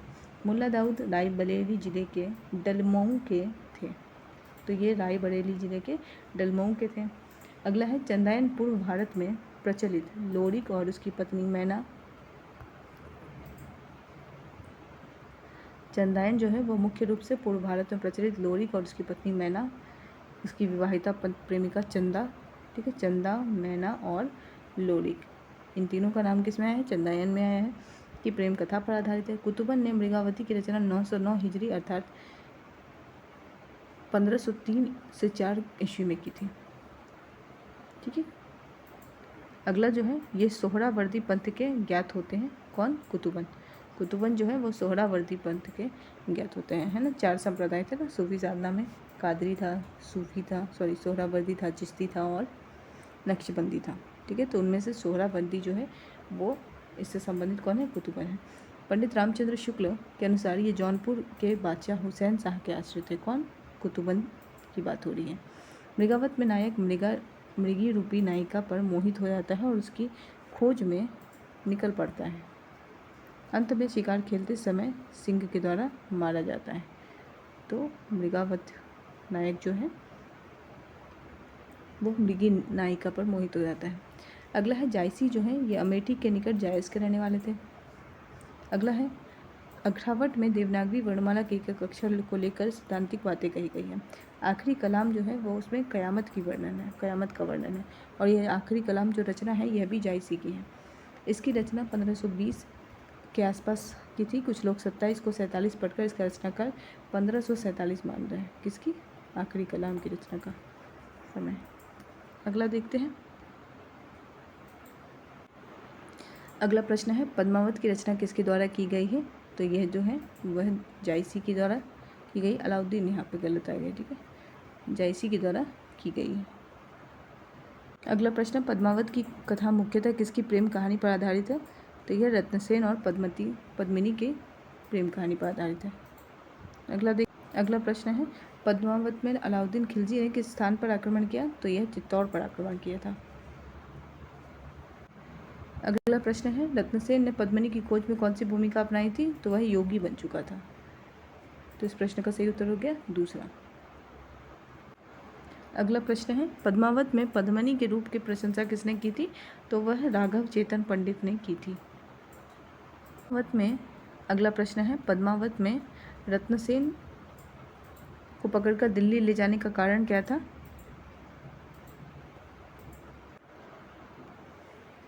मुल्ला दाऊद रायबरेली जिले के डलमऊ के थे। तो ये रायबरेली जिले के डलमऊ के थे। अगला है चंदायन पूर्व भारत में प्रचलित लोरिक और उसकी पत्नी मैना। चंदायन जो है वो मुख्य रूप से पूर्व भारत में प्रचलित लोरिक और उसकी पत्नी मैना, उसकी विवाहिता प्रेमिका चंदा। ठीक है, चंदा, मैना और लोरिक, इन तीनों का नाम किस में आया है, चंदायन में आया है, कि प्रेम कथा पर आधारित है। कुतुबन ने मृगावती की रचना 909 हिजरी अर्थात 1503 से 4 ईस्वी में की थी। ठीक है। अगला जो है ये सोहरावर्दी पंथ के ज्ञात होते हैं। कौन, कुतुबन। कुतुबन जो है वो सोहरावर्दी पंथ के ज्ञात होते हैं, है ना। 4 संप्रदाय थे ना सूफी साधना में, कादरी था, सूफी था, सोहरावर्दी था, चिश्ती था और नक्शबंदी था। ठीक है, तो उनमें से सोहरावर्दी जो है वो इससे संबंधित कौन है, कुतुबन है। पंडित रामचंद्र शुक्ल के अनुसार ये जौनपुर के बादशाह हुसैन शाह के आश्रित थे। कौन, कुतुबन की बात हो रही है। मृगावत में नायक मृगी रूपी नायिका पर मोहित हो जाता है और उसकी खोज में निकल पड़ता है। अंत में शिकार खेलते समय सिंह के द्वारा मारा जाता है। तो मृगावत नायक जो है वो मृगी नायिका पर मोहित हो जाता है। अगला है जायसी जो है ये अमेठी के निकट जायस के रहने वाले थे। अगला है अग्रावट में देवनागरी वर्णमाला के एक अक्षर को लेकर सिद्धांतिक बातें कही गई हैं। आखिरी कलाम जो है वो उसमें कयामत की वर्णन है, कयामत का वर्णन है। और यह आखिरी कलाम जो रचना है यह भी जायसी की है। इसकी रचना 1520 के आसपास की थी। कुछ लोग 27 को 47 पढ़कर इसका रचनाकार 1547 मान रहे हैं। किसकी, आखिरी कलाम की रचना का समय। अगला देखते हैं। अगला प्रश्न है पद्मावत की रचना किसके द्वारा की गई है, तो यह जो है वह जायसी के द्वारा की गई। अलाउद्दीन यहाँ पे गलत आ गया। ठीक है, जायसी के द्वारा की गई है। अगला प्रश्न, पद्मावत की कथा मुख्यतः किसकी प्रेम कहानी पर आधारित है, तो यह रत्नसेन और पद्मिनी के प्रेम कहानी पर आधारित है। अगला प्रश्न है पद्मावत में अलाउद्दीन खिलजी ने किस स्थान पर आक्रमण किया, तो यह चित्तौड़ पर आक्रमण किया था। अगला प्रश्न है रत्नसेन ने पद्मिनी की खोज में कौन सी भूमिका अपनाई थी, तो वह योगी बन चुका था। तो इस प्रश्न का सही उत्तर हो गया दूसरा। अगला प्रश्न है पद्मावत में पद्मिनी के रूप की प्रशंसा किसने की थी, तो वह राघव चेतन पंडित ने की थी। अगला प्रश्न है पद्मावत में रत्नसेन को पकड़कर दिल्ली ले जाने का कारण क्या था,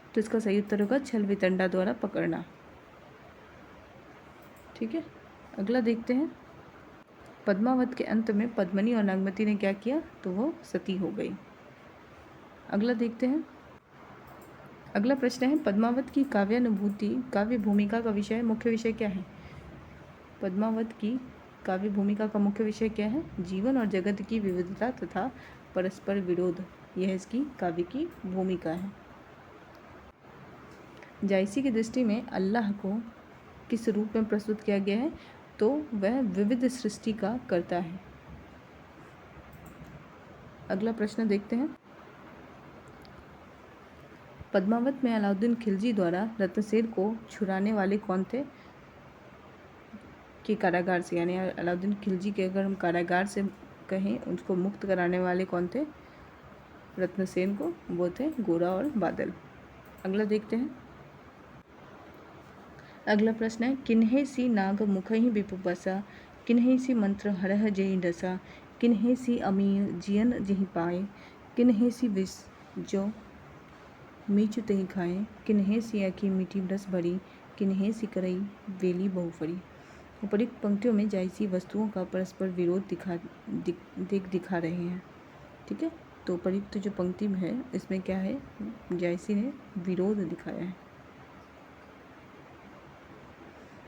तो इसका सही उत्तर होगा छल वितंडा द्वारा पकड़ना। ठीक है, अगला देखते हैं। पद्मावत के अंत में पद्मिनी और नागमती ने क्या किया, तो वो सती हो गई। अगला देखते हैं। अगला प्रश्न है पद्मावत की काव्यानुभूति काव्य भूमिका का विषय मुख्य विषय क्या है। पद्मावत की काव्य भूमिका का मुख्य विषय क्या है, जीवन और जगत की विविधता तथा परस्पर विरोध, यह इसकी काव्य की भूमिका है। जायसी की दृष्टि में अल्लाह को किस रूप में प्रस्तुत किया गया है, तो वह विविध सृष्टि का कर्ता है। अगला प्रश्न देखते हैं। पद्मावत में अलाउद्दीन खिलजी द्वारा रत्नसेन को छुड़ाने वाले कौन थे, कि कारागार से, यानी अलाउद्दीन खिलजी के अगर हम कारागार से कहें उसको मुक्त कराने वाले कौन थे, रत्नसेन को, वो थे गोरा और बादल। अगला देखते हैं। अगला प्रश्न है किन्हे सी नाग मुखहि विपु बसा, किन्हे सी मंत्र हरह जहि डसा, किन्हे सी अमीय जियन जहि पाए, किन्हे सी विष जो मीचु तहि खाए, किन्हे सी अखी मीठी रस भरी, किन्हें सिकरई वेली बहुफरी। उपरोक्त पंक्तियों में जायसी वस्तुओं का परस्पर विरोध दिखा रहे हैं। ठीक है, तो उपरोक्त जो पंक्ति है इसमें क्या है, जायसी ने विरोध दिखाया है।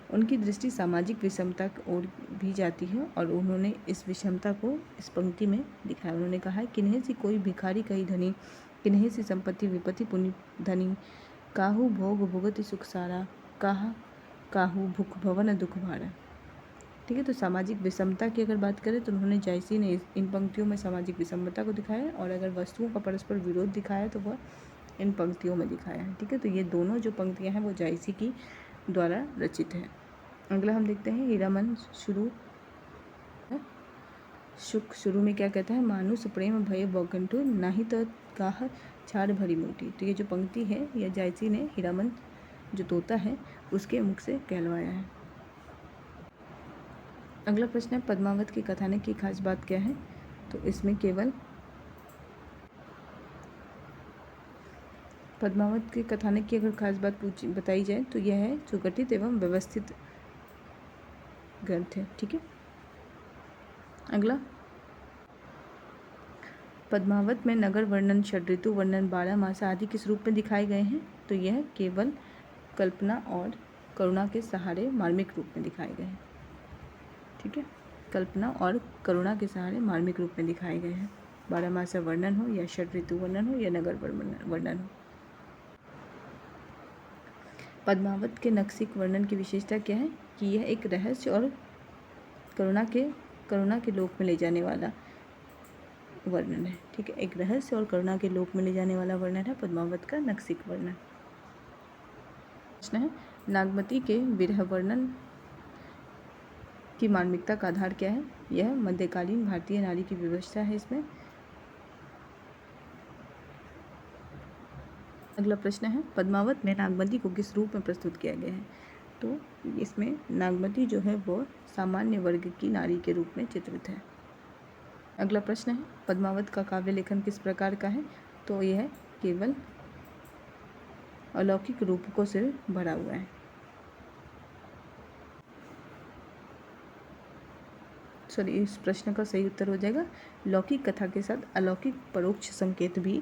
उनकी दृष्टि सामाजिक विषमता की ओर भी जाती है और उन्होंने इस विषमता को इस पंक्ति में दिखाया। उन्होंने कहा है किन्हें सी कोई भिखारी कही धनी, किन्हें सी संपत्ति विपत्ति पुण्य धनी, काहू भोग भुगति सुख सारा, काहू भूख भवन दुख भारा। ठीक है, तो सामाजिक विषमता की अगर बात करें तो उन्होंने जायसी ने इन पंक्तियों में सामाजिक विषमता को दिखाया, और अगर वस्तुओं का परस्पर विरोध दिखाया तो वह इन पंक्तियों में दिखाया है। ठीक है, तो ये दोनों जो पंक्तियां हैं वो जायसी की द्वारा रचित है। अगला हम देखते हैं हीरामन शुरू में क्या कहता है, मानुष प्रेम भय बौकंठु नाही तो काह छाड़ भरी मोटी। तो ये जो पंक्ति है यह जायसी ने हीरामन जो तोता है उसके मुख से कहलवाया है। अगला प्रश्न है पद्मावत के कथानक की खास बात क्या है। तो इसमें केवल पद्मावत के कथानक की अगर खास बात बताई जाए तो यह है सुगठित एवं व्यवस्थित ग्रंथ है। ठीक है, अगला पद्मावत में नगर वर्णन, षड्ऋतु वर्णन, 12 मास आदि किस रूप में दिखाए गए हैं। तो यह केवल कल्पना और करुणा के सहारे मार्मिक रूप में दिखाए गए हैं। ठीक है, कल्पना और करुणा के सहारे मार्मिक रूप में दिखाए गए हैं। 12 मास वर्णन हो या षड्ऋतु वर्णन हो या नगर वर्णन हो। पद्मावत के नक्सिक वर्णन की विशेषता क्या है कि यह एक रहस्य और करुणा के लोक में ले जाने वाला वर्णन है। ठीक है, एक रहस्य और करुणा के लोक में ले जाने वाला वर्णन है पद्मावत का नक्सिक वर्णन। प्रश्न है नागमती के विरह वर्णन की मार्मिकता का आधार क्या है। यह मध्यकालीन भारतीय नारी की व्यवस्था है इसमें। अगला प्रश्न है पद्मावत में नागमती को किस रूप में प्रस्तुत किया गया है। तो इसमें नागमती जो है वो सामान्य वर्ग की नारी के रूप में चित्रित है। अगला प्रश्न है पद्मावत का काव्य लेखन किस प्रकार का है। तो यह केवल अलौकिक रूपकों से भरा हुआ है। इस प्रश्न का सही उत्तर हो जाएगा लौकिक कथा के साथ अलौकिक परोक्ष संकेत भी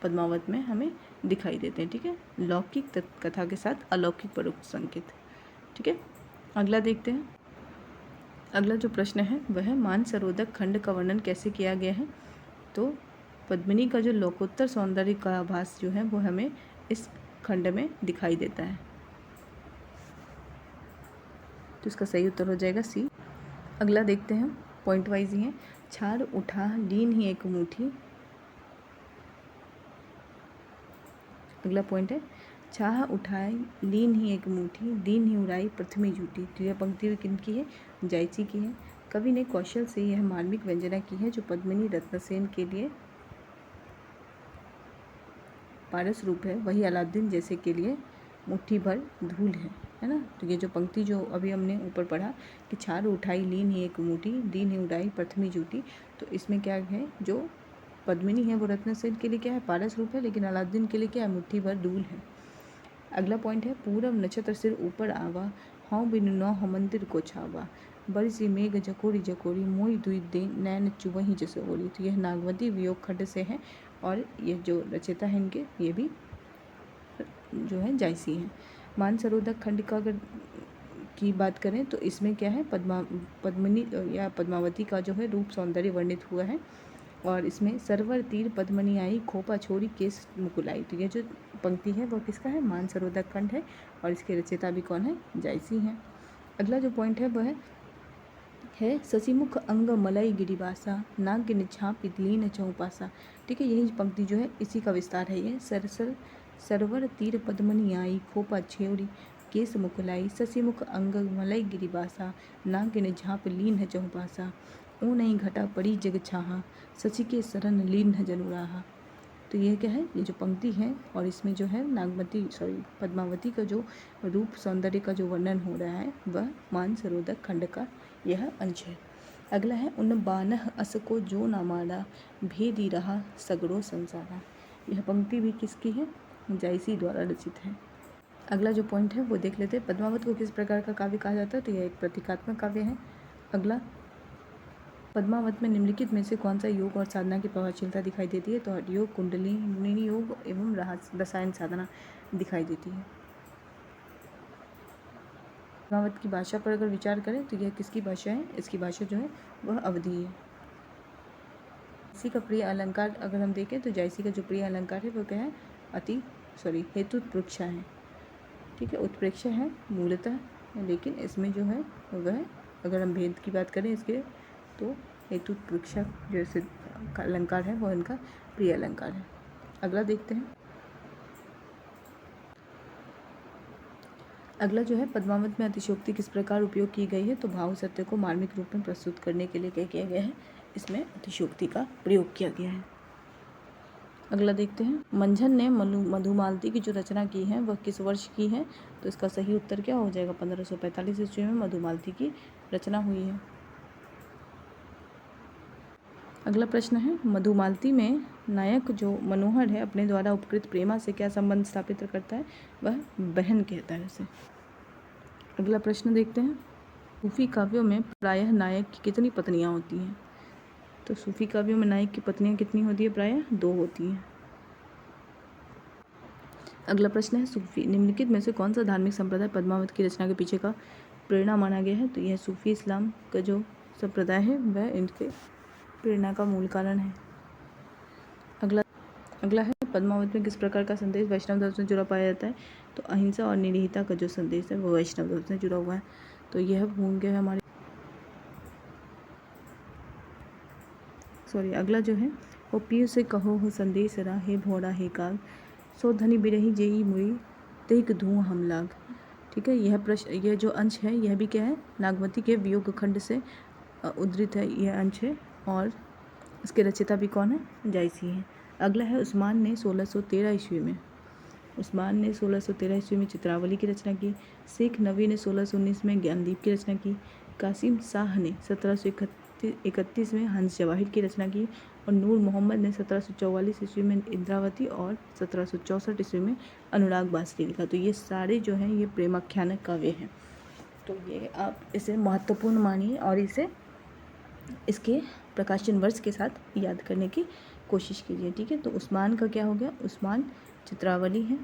पद्मावत में हमें दिखाई देते हैं। ठीक है, लौकिक कथा के साथ अलौकिक परोक्ष संकेत। ठीक है, अगला देखते हैं। अगला जो प्रश्न है वह है मानसरोदक खंड का वर्णन कैसे किया गया है। तो पद्मिनी का जो लोकोत्तर सौंदर्य का आभास जो है वो हमें इस खंड में दिखाई देता है। तो इसका सही उत्तर हो जाएगा सी। अगला देखते हैं, पॉइंट वाइज ही है। छाड़ उठा लीन ही एक मुट्ठी। अगला पॉइंट है छाह उठाए लीन ही एक मुट्ठी, दीन ही उड़ाई प्रथमी जूटी। तो यह पंक्ति किनकी है, जायसी की है। कवि ने कौशल से यह मार्मिक व्यंजना की है जो पद्मिनी रत्नसेन के लिए पारस रूप है, वही अलाउद्दीन जैसे के लिए मुट्ठी भर धूल है ना। तो ये जो पंक्ति जो अभी हमने ऊपर पढ़ा कि छाड़ उठाई लीन ही एक मुट्ठी, दीन ही उड़ाई प्रथमी जूटी। तो इसमें क्या है, जो पद्मिनी है वो रत्नसेन के लिए क्या है, पारस रूप है, लेकिन अलाउद्दीन के लिए क्या है, मुट्ठी भर धूल है। अगला पॉइंट है पूरब नक्षत्र सिर ऊपर आवा, हाँ बिन नौ हो मंदिर को छावा, बरसी मेघ जकोरी जकोरी, मोई दुई दे नैन चुवही जसोरी। तो यह नागवती वियोग खंड से है और ये जो रचयिता है इनके ये भी जो है जायसी हैं। मानसरोदक खंड का अगर की बात करें तो इसमें क्या है, पद्मिनी या पद्मावती का जो है रूप सौंदर्य वर्णित हुआ है और इसमें सरवर तीर पद्मनी आई, खोपा छोड़ी केस मुकुलाई। तो ये जो पंक्ति है वो किसका है, मानसरोदक खंड है और इसके रचयिता भी कौन है, जायसी हैं। अगला जो पॉइंट है वह है शशिमुख अंग मलई गिरिवासा, नाग निछाप लीन चौपासा। ठीक है, यही पंक्ति जो है इसी का विस्तार है। ये सरवर तीर पद्मनी आई, खोपा छेवरी केस मुकुलाई, शशिमुख अंग मलई गिरिवासा, नाग निझाप लीन है चौपासा, ऊ नहीं घटा पड़ी जग छाहा, शशि के शरण लीन है जनुराहा। तो ये क्या है, ये जो पंक्ति है और इसमें जो है पद्मावती का जो रूप सौंदर्य का जो वर्णन हो रहा है वह मानसरोदक खंड का यह अंश है। अगला है उन बानह अस को जो ना मारा, भेदी रहा सगड़ो संसारा। यह पंक्ति भी किसकी है, जायसी द्वारा रचित है। अगला जो पॉइंट है वो देख लेते हैं। पद्मावत को किस प्रकार का काव्य कहा जाता है? तो यह एक प्रतीकात्मक काव्य है। अगला, पद्मावत में निम्नलिखित में से कौन सा योग और साधना की प्रभावशीलता दिखाई देती है? तो हठ योग, कुंडलिनी योग एवं रसायन साधना दिखाई देती है। पद्मावत की भाषा पर अगर विचार करें तो यह किसकी भाषा है? इसकी भाषा जो है वह अवधी है। जायसी का प्रिय अलंकार अगर हम देखें तो जायसी का जो प्रिय अलंकार है वो क्या है? हेतुत्प्रेक्षा है। ठीक है, उत्प्रेक्षा है मूलतः, लेकिन इसमें जो है वह, अगर हम भेद की बात करें इसके, तो हेतुत्प्रेक्षा जैसे अलंकार है वो इनका प्रिय अलंकार है। अगला देखते हैं। अगला जो है, पद्मावत में अतिशयोक्ति किस प्रकार उपयोग की गई है? तो भाव सत्य को मार्मिक रूप में प्रस्तुत करने के लिए क्या किया गया है? इसमें अतिशयोक्ति का प्रयोग किया गया है। अगला देखते हैं। मंझन ने मधुमालती की जो रचना की है वह किस वर्ष की है? तो इसका सही उत्तर क्या हो जाएगा? 1545 ईस्वी में मधुमालती की रचना हुई है। अगला प्रश्न है, मधुमालती में नायक जो मनोहर है अपने द्वारा उपकृत प्रेमा से क्या संबंध स्थापित करता है? वह बहन कहता है उसे। अगला प्रश्न देखते हैं। सूफी काव्यों में प्रायः नायक की कितनी पत्नियां होती हैं? तो सूफी काव्यों में नायक की पत्नियां कितनी होती है? प्रायः 2 होती हैं। अगला प्रश्न है, सूफी निम्नलिखित में से कौन सा धार्मिक संप्रदाय पद्मावत की रचना के पीछे का प्रेरणा माना गया है? तो यह सूफी इस्लाम का जो संप्रदाय है वह इनके प्रेरणा का मूल कारण है। अगला है, पद्मावत में किस प्रकार का संदेश वैष्णव धर्म से जुड़ा पाया जाता है? तो अहिंसा और निरीहता का जो संदेश है वो वैष्णव धर्म से जुड़ा हुआ है। तो यह भूल गए हमारे, अगला जो है, वो पियु से कहो हो संदेश राहे भोड़ा हे काग, सो धनी बिरही जेई मुई तेक धुआं हम लाग। ठीक है, यह जो अंश है यह भी क्या है? नागमती के वियोग खंड से उद्धृत है यह अंश है, और इसके रचयिता भी कौन है? जायसी है। अगला है, उस्मान ने 1613 ईस्वी में चित्रावली की रचना की। शेख नबी ने 1619 में ज्ञानदीप की रचना की। कासिम शाह ने 1731 में हंस जवाहिर की रचना की, और नूर मोहम्मद ने 1744 ईस्वी में इंद्रावती और 1764 ईस्वी में अनुराग बासरी लिखा। तो ये सारे जो हैं ये प्रेमाख्यानक काव्य हैं। तो ये आप इसे महत्वपूर्ण मानिए और इसे इसके प्रकाशन वर्ष के साथ याद करने की कोशिश कीजिए। ठीक है, तो उस्मान का क्या हो गया? उस्मान चित्रावली है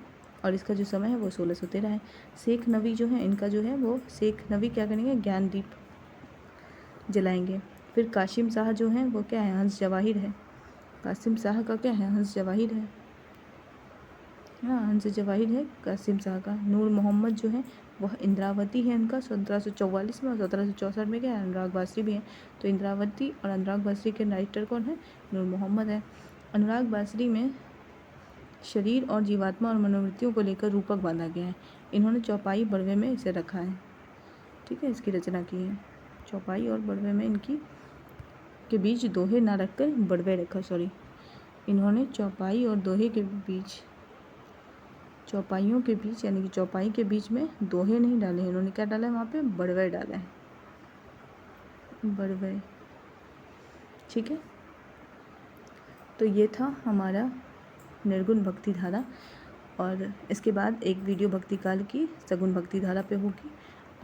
और इसका जो समय है वो 1613 है। शेख नबी जो है इनका जो है वो शेख नबी क्या करेंगे? ज्ञानदीप जलाएंगे। फिर कासिम शाह जो है वो क्या है? हंस जवाहिर है। कासिम शाह का क्या है? हंस जवाहिर है। हाँ, हंस जवाहिर है कासिम शाह का। नूर मोहम्मद जो है वह इंद्रावती है इनका 1744 में, और 1764 में क्या है? अनुराग बासरी भी है। तो इंद्रावती और अनुराग बासरी के राइटर कौन है? नूर मोहम्मद है। अनुराग बासरी में शरीर और जीवात्मा और मनोवृत्तियों को लेकर रूपक बांधा गया है। इन्होंने चौपाई बड़वे में इसे रखा है। ठीक है, इसकी रचना की है। चौपाई और बड़वे में इनकी के बीच दोहे ना रखकर बड़वे रखा। इन्होंने चौपाई और दोहे के बीच, चौपाइयों के बीच यानी कि चौपाई के बीच में दोहे नहीं डाले, इन्होंने क्या डाला है वहाँ पे? बड़वे डाला है, बड़वे। ठीक है, तो ये था हमारा निर्गुण भक्ति धारा, और इसके बाद एक वीडियो भक्ति काल की सगुण भक्ति धारा पे होगी,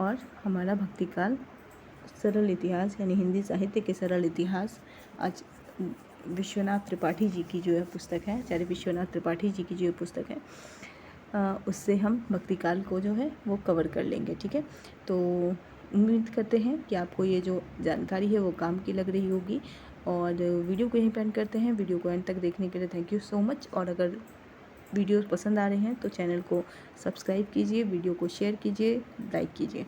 और हमारा भक्ति काल सरल इतिहास यानी हिंदी साहित्य के सरल इतिहास, आज विश्वनाथ त्रिपाठी जी की जो है पुस्तक है, आचार्य विश्वनाथ त्रिपाठी जी की जो पुस्तक है, उससे हम भक्ति काल को जो है वो कवर कर लेंगे। ठीक है, तो उम्मीद करते हैं कि आपको ये जो जानकारी है वो काम की लग रही होगी, और वीडियो को यहीं पे एंड करते हैं। वीडियो को एंड तक देखने के लिए थैंक यू सो मच, और अगर वीडियोस पसंद आ रहे हैं तो चैनल को सब्सक्राइब कीजिए, वीडियो को शेयर कीजिए, लाइक कीजिए।